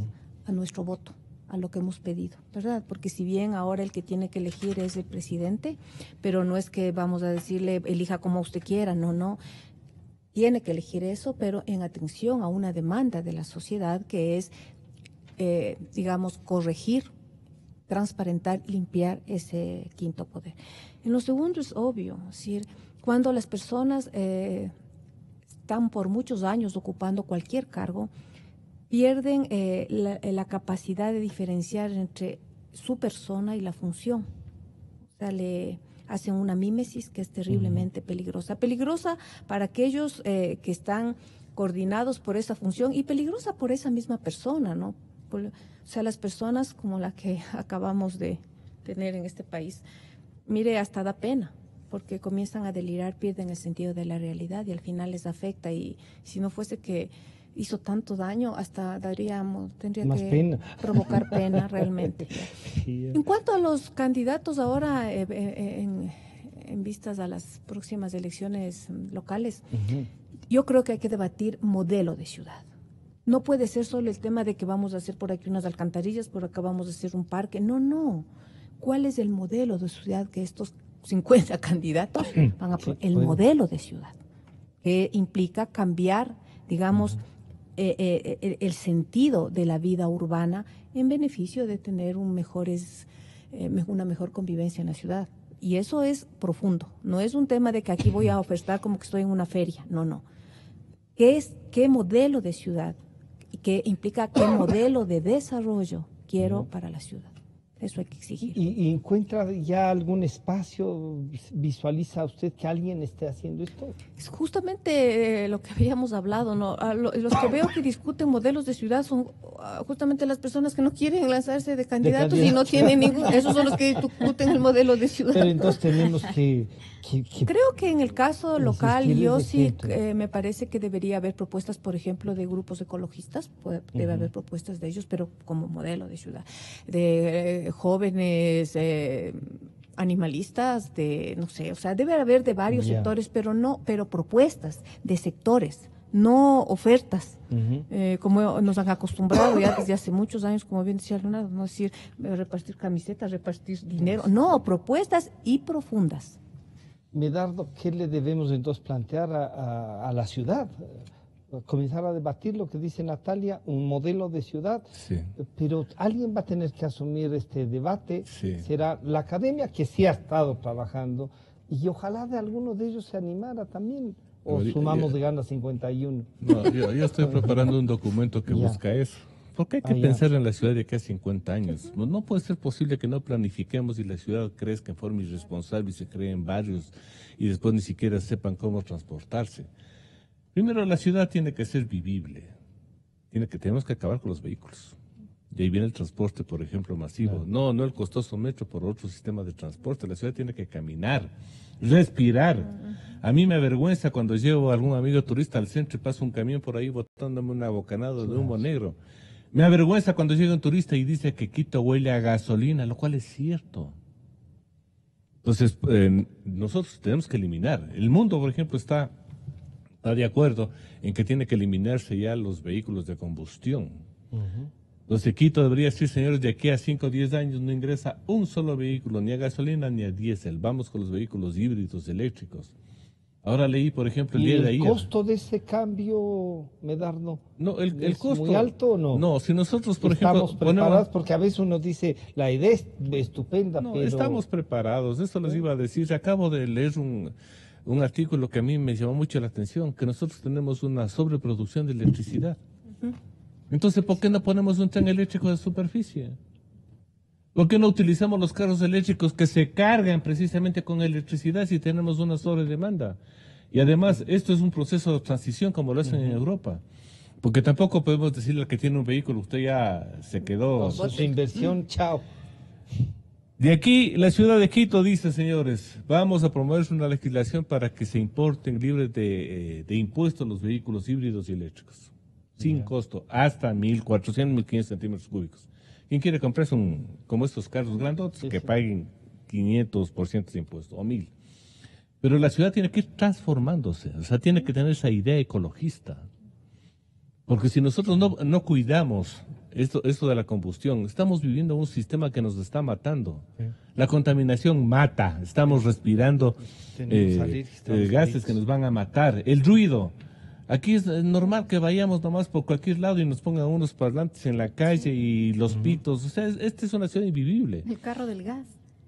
a nuestro voto, a lo que hemos pedido, ¿verdad? Porque si bien ahora el que tiene que elegir es el presidente, pero no es que vamos a decirle elija como usted quiera, no, tiene que elegir eso, pero en atención a una demanda de la sociedad que es, digamos, corregir, transparentar, limpiar ese quinto poder. En lo segundo es obvio, es decir, cuando las personas están por muchos años ocupando cualquier cargo, pierden la capacidad de diferenciar entre su persona y la función. O sea, le hacen una mímesis que es terriblemente peligrosa. Peligrosa para aquellos que están coordinados por esa función y peligrosa por esa misma persona, ¿no? O sea, las personas como la que acabamos de tener en este país, mire, hasta da pena, porque comienzan a delirar, pierden el sentido de la realidad y al final les afecta. Y si no fuese que hizo tanto daño, hasta tendría más que pena. Provocar pena realmente. En cuanto a los candidatos ahora, en vistas a las próximas elecciones locales, yo creo que hay que debatir modelo de ciudad. No puede ser solo el tema de que vamos a hacer por aquí unas alcantarillas, por acá vamos a hacer un parque. No. ¿Cuál es el modelo de ciudad que estos 50 candidatos van a poner? El modelo de ciudad. que implica cambiar, digamos, el sentido de la vida urbana en beneficio de tener una mejor convivencia en la ciudad. Y eso es profundo, no es un tema de que aquí voy a ofertar como que estoy en una feria, no. ¿Qué modelo de ciudad? ¿Qué implica qué modelo de desarrollo quiero para la ciudad? Eso hay que exigir. ¿Y encuentra ya algún espacio? ¿Visualiza usted que alguien esté haciendo esto? Es justamente lo que habíamos hablado, ¿no? Los que veo que discuten modelos de ciudad son justamente las personas que no quieren lanzarse de candidatos y no tienen ningún... Esos son los que discuten el modelo de ciudad. Pero entonces tenemos que Creo que en el caso local, yo sí me parece que debería haber propuestas, por ejemplo, de grupos ecologistas, debe haber propuestas de ellos, pero como modelo de ciudad, de jóvenes animalistas, no sé, o sea, debe haber de varios sectores, pero propuestas de sectores, no ofertas, como nos han acostumbrado ya desde hace muchos años, como bien decía Leonardo, no decir repartir camisetas, repartir dinero, no, propuestas y profundas. Medardo, ¿qué le debemos entonces plantear a la ciudad? Comenzar a debatir lo que dice Natalia, un modelo de ciudad, pero alguien va a tener que asumir este debate, será la academia que sí ha estado trabajando y ojalá de alguno de ellos se animara también, o sumamos de gana 51. No, yo estoy preparando un documento que busca eso. Porque hay que pensar en la ciudad de aquí a 50 años. No puede ser posible que no planifiquemos y la ciudad crezca en forma irresponsable y se creen barrios y después ni siquiera sepan cómo transportarse. Primero, la ciudad tiene que ser vivible. Tenemos que acabar con los vehículos. Y ahí viene el transporte, por ejemplo, masivo. No el costoso metro por otro sistema de transporte. La ciudad tiene que caminar, respirar. A mí me avergüenza cuando llevo a algún amigo turista al centro y pasa un camión por ahí botándome una bocanada de humo negro. Me avergüenza cuando llega un turista y dice que Quito huele a gasolina, lo cual es cierto. Entonces, nosotros tenemos que eliminar. El mundo, por ejemplo, está de acuerdo en que tiene que eliminarse ya los vehículos de combustión. Entonces, Quito debería decir, señores, de aquí a 5 o 10 años no ingresa un solo vehículo, ni a gasolina ni a diésel. Vamos con los vehículos híbridos eléctricos. Ahora leí, por ejemplo, el día de ayer. ¿El costo de ese cambio, Medardo? No, el costo. ¿Muy alto o no? No, si nosotros, por ejemplo. Estamos preparados, porque a veces uno dice, la idea es estupenda, no, pero. Estamos preparados, eso les iba a decir. Acabo de leer un artículo que a mí me llamó mucho la atención, que nosotros tenemos una sobreproducción de electricidad. Entonces, ¿por qué no ponemos un tren eléctrico de superficie? ¿Por qué no utilizamos los carros eléctricos que se cargan precisamente con electricidad si tenemos una sobredemanda? Y además, esto es un proceso de transición como lo hacen en Europa. Porque tampoco podemos decirle al que tiene un vehículo, usted ya se quedó. Con su inversión, chao. De aquí, la ciudad de Quito dice, señores, vamos a promover una legislación para que se importen libres de impuestos los vehículos híbridos y eléctricos. Sin costo, hasta 1.400, 1.500 centímetros cúbicos. ¿Quién quiere comprarse como estos carros grandotes que paguen 500% de impuestos o 1.000? Pero la ciudad tiene que ir transformándose, o sea, tiene que tener esa idea ecologista. Porque si nosotros no cuidamos esto de la combustión, estamos viviendo un sistema que nos está matando. La contaminación mata, estamos respirando gases que nos van a matar. El ruido. Aquí es normal que vayamos nomás por cualquier lado y nos pongan unos parlantes en la calle y los pitos. O sea, esta es una ciudad invivible. El carro del gas.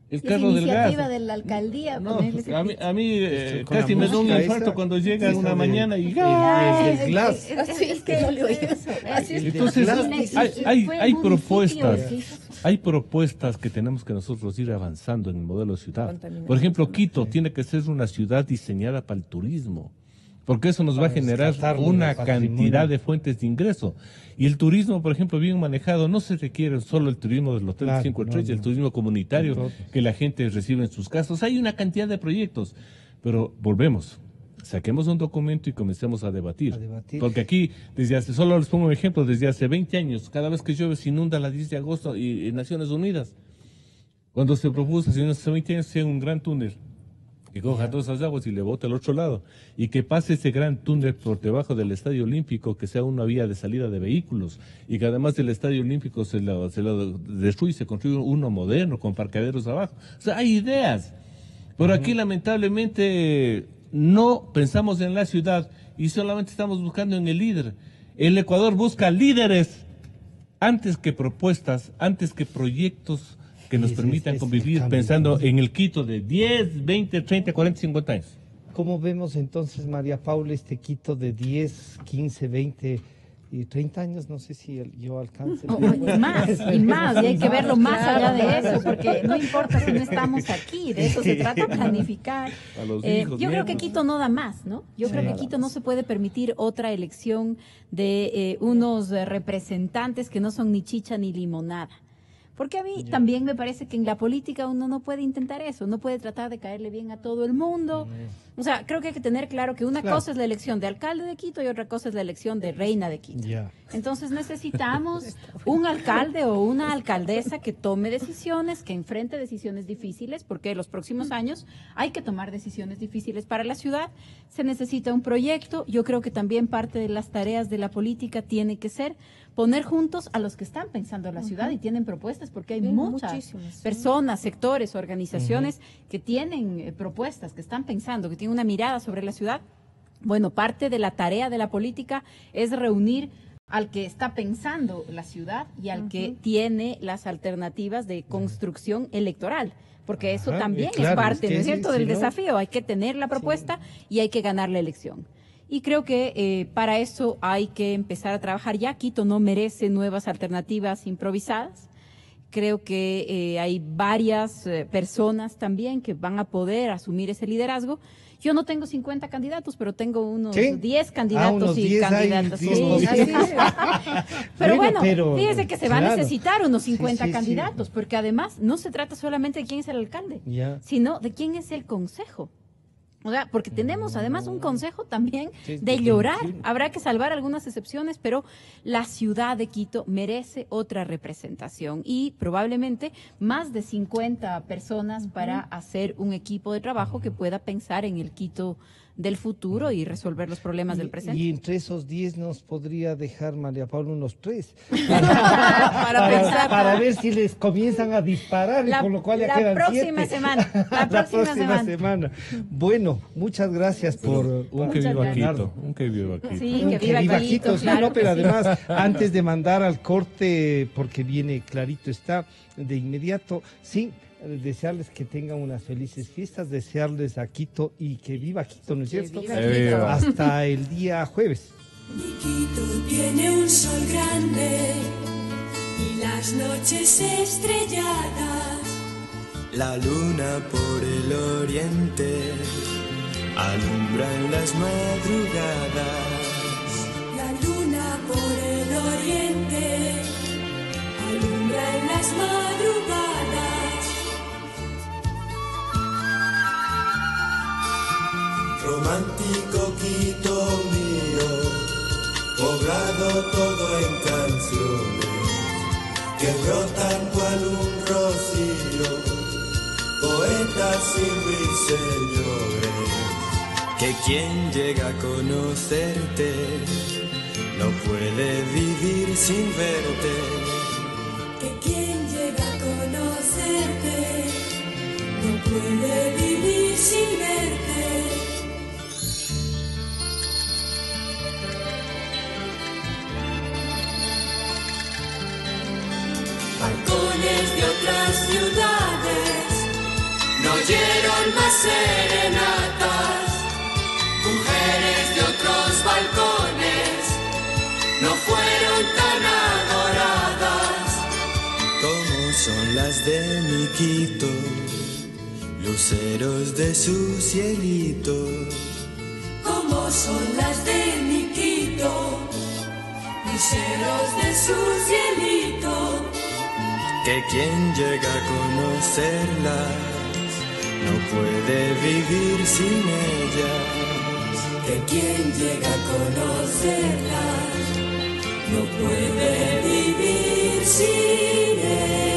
El carro del gas. Iniciativa de la alcaldía. No, a mí casi me da un infarto cuando llega una mañana y gas. El glass. Entonces, hay propuestas que tenemos que nosotros ir avanzando en el modelo de ciudad. Por ejemplo, Quito tiene que ser una ciudad diseñada para el turismo. Porque eso nos va a generar una cantidad de fuentes de ingreso. Y el turismo, por ejemplo, bien manejado, no se requiere solo el turismo del Hotel 5 Estrellas, el turismo comunitario que la gente recibe en sus casas. Hay una cantidad de proyectos. Pero volvemos, saquemos un documento y comencemos a debatir. Porque aquí, solo les pongo un ejemplo, desde hace 20 años, cada vez que llueve se inunda la 10 de agosto y en Naciones Unidas. Cuando se propuso hace 20 años hacer un gran túnel, que coja todas esas aguas y le bote al otro lado, y que pase ese gran túnel por debajo del Estadio Olímpico, que sea una vía de salida de vehículos, y que además del Estadio Olímpico se lo destruye y se construye uno moderno, con parqueaderos abajo. O sea, hay ideas, pero aquí lamentablemente no pensamos en la ciudad y solamente estamos buscando en el líder. El Ecuador busca líderes antes que propuestas, antes que proyectos que nos permitan convivir pensando en el Quito de 10, 20, 30, 40, 50 años. ¿Cómo vemos entonces, María Paula, este Quito de 10, 15, 20 y 30 años? No sé si yo alcance. Y más, y hay que verlo más allá de eso, porque no importa si no estamos aquí, de eso se trata, planificar. Yo creo que Quito no da más, ¿no? Yo creo que Quito no se puede permitir otra elección de unos representantes que no son ni chicha ni limonada. Porque a mí también me parece que en la política uno no puede intentar eso, no puede tratar de caerle bien a todo el mundo. O sea, creo que hay que tener claro que una cosa es la elección de alcalde de Quito y otra cosa es la elección de reina de Quito. Entonces necesitamos un alcalde o una alcaldesa que tome decisiones, que enfrente decisiones difíciles, porque en los próximos años hay que tomar decisiones difíciles para la ciudad. Se necesita un proyecto. Yo creo que también parte de las tareas de la política tiene que ser poner juntos a los que están pensando en la ciudad y tienen propuestas, porque hay muchas personas, sectores, organizaciones que tienen propuestas, que están pensando, que tienen una mirada sobre la ciudad. Bueno, parte de la tarea de la política es reunir al que está pensando la ciudad y al que tiene las alternativas de construcción electoral. Porque eso también es parte, ¿no es cierto?, del desafío. Hay que tener la propuesta y hay que ganar la elección. Y creo que para eso hay que empezar a trabajar ya. Quito no merece nuevas alternativas improvisadas. Creo que hay varias personas también que van a poder asumir ese liderazgo. Yo no tengo 50 candidatos, pero tengo unos 10 candidatos y candidatas. Pero bueno, fíjese que se va a necesitar unos 50 candidatos, porque además no se trata solamente de quién es el alcalde, sino de quién es el consejo. O sea, porque tenemos además un consejo también de llorar. Habrá que salvar algunas excepciones, pero la ciudad de Quito merece otra representación y probablemente más de 50 personas para hacer un equipo de trabajo que pueda pensar en el Quito del futuro y resolver los problemas del presente. Y entre esos 10 nos podría dejar María Paula unos 3 para ver si les comienzan a disparar, y con lo cual ya quedan 7. La próxima semana. Bueno, muchas gracias por un que viva Quito. Un que viva Quito. Sí, que viva Quito, claro, pero además, antes de mandar al corte, porque viene clarito está, de inmediato, desearles que tengan unas felices fiestas, desearles a Quito y que viva Quito, ¿no es cierto? Hasta el día jueves. Mi Quito tiene un sol grande y las noches estrelladas. La luna por el oriente alumbra en las madrugadas. La luna por el oriente alumbra en las madrugadas. Romántico Quito mío, poblado todo en canciones que brotan cual un rocío, poetas y ruiseñores. Que quien llega a conocerte no puede vivir sin verte. Que quien llega a conocerte no puede vivir sin verte. Balcones de otras ciudades no oyeron más serenatas. Mujeres de otros balcones no fueron tan adoradas como son las de mi Quito, luceros de su cielito. Como son las de mi Quito, luceros de su cielito. Que quien llega a conocerlas no puede vivir sin ellas. Que quien llega a conocerlas no puede vivir sin ellas.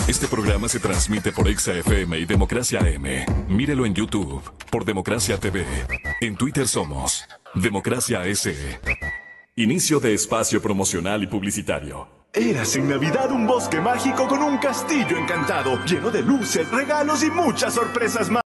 Este programa se transmite por Exa FM y Democracia AM. Mírelo en YouTube por Democracia TV. En Twitter somos Democracia S. Inicio de espacio promocional y publicitario. Érase en Navidad un bosque mágico con un castillo encantado, lleno de luces, regalos y muchas sorpresas más.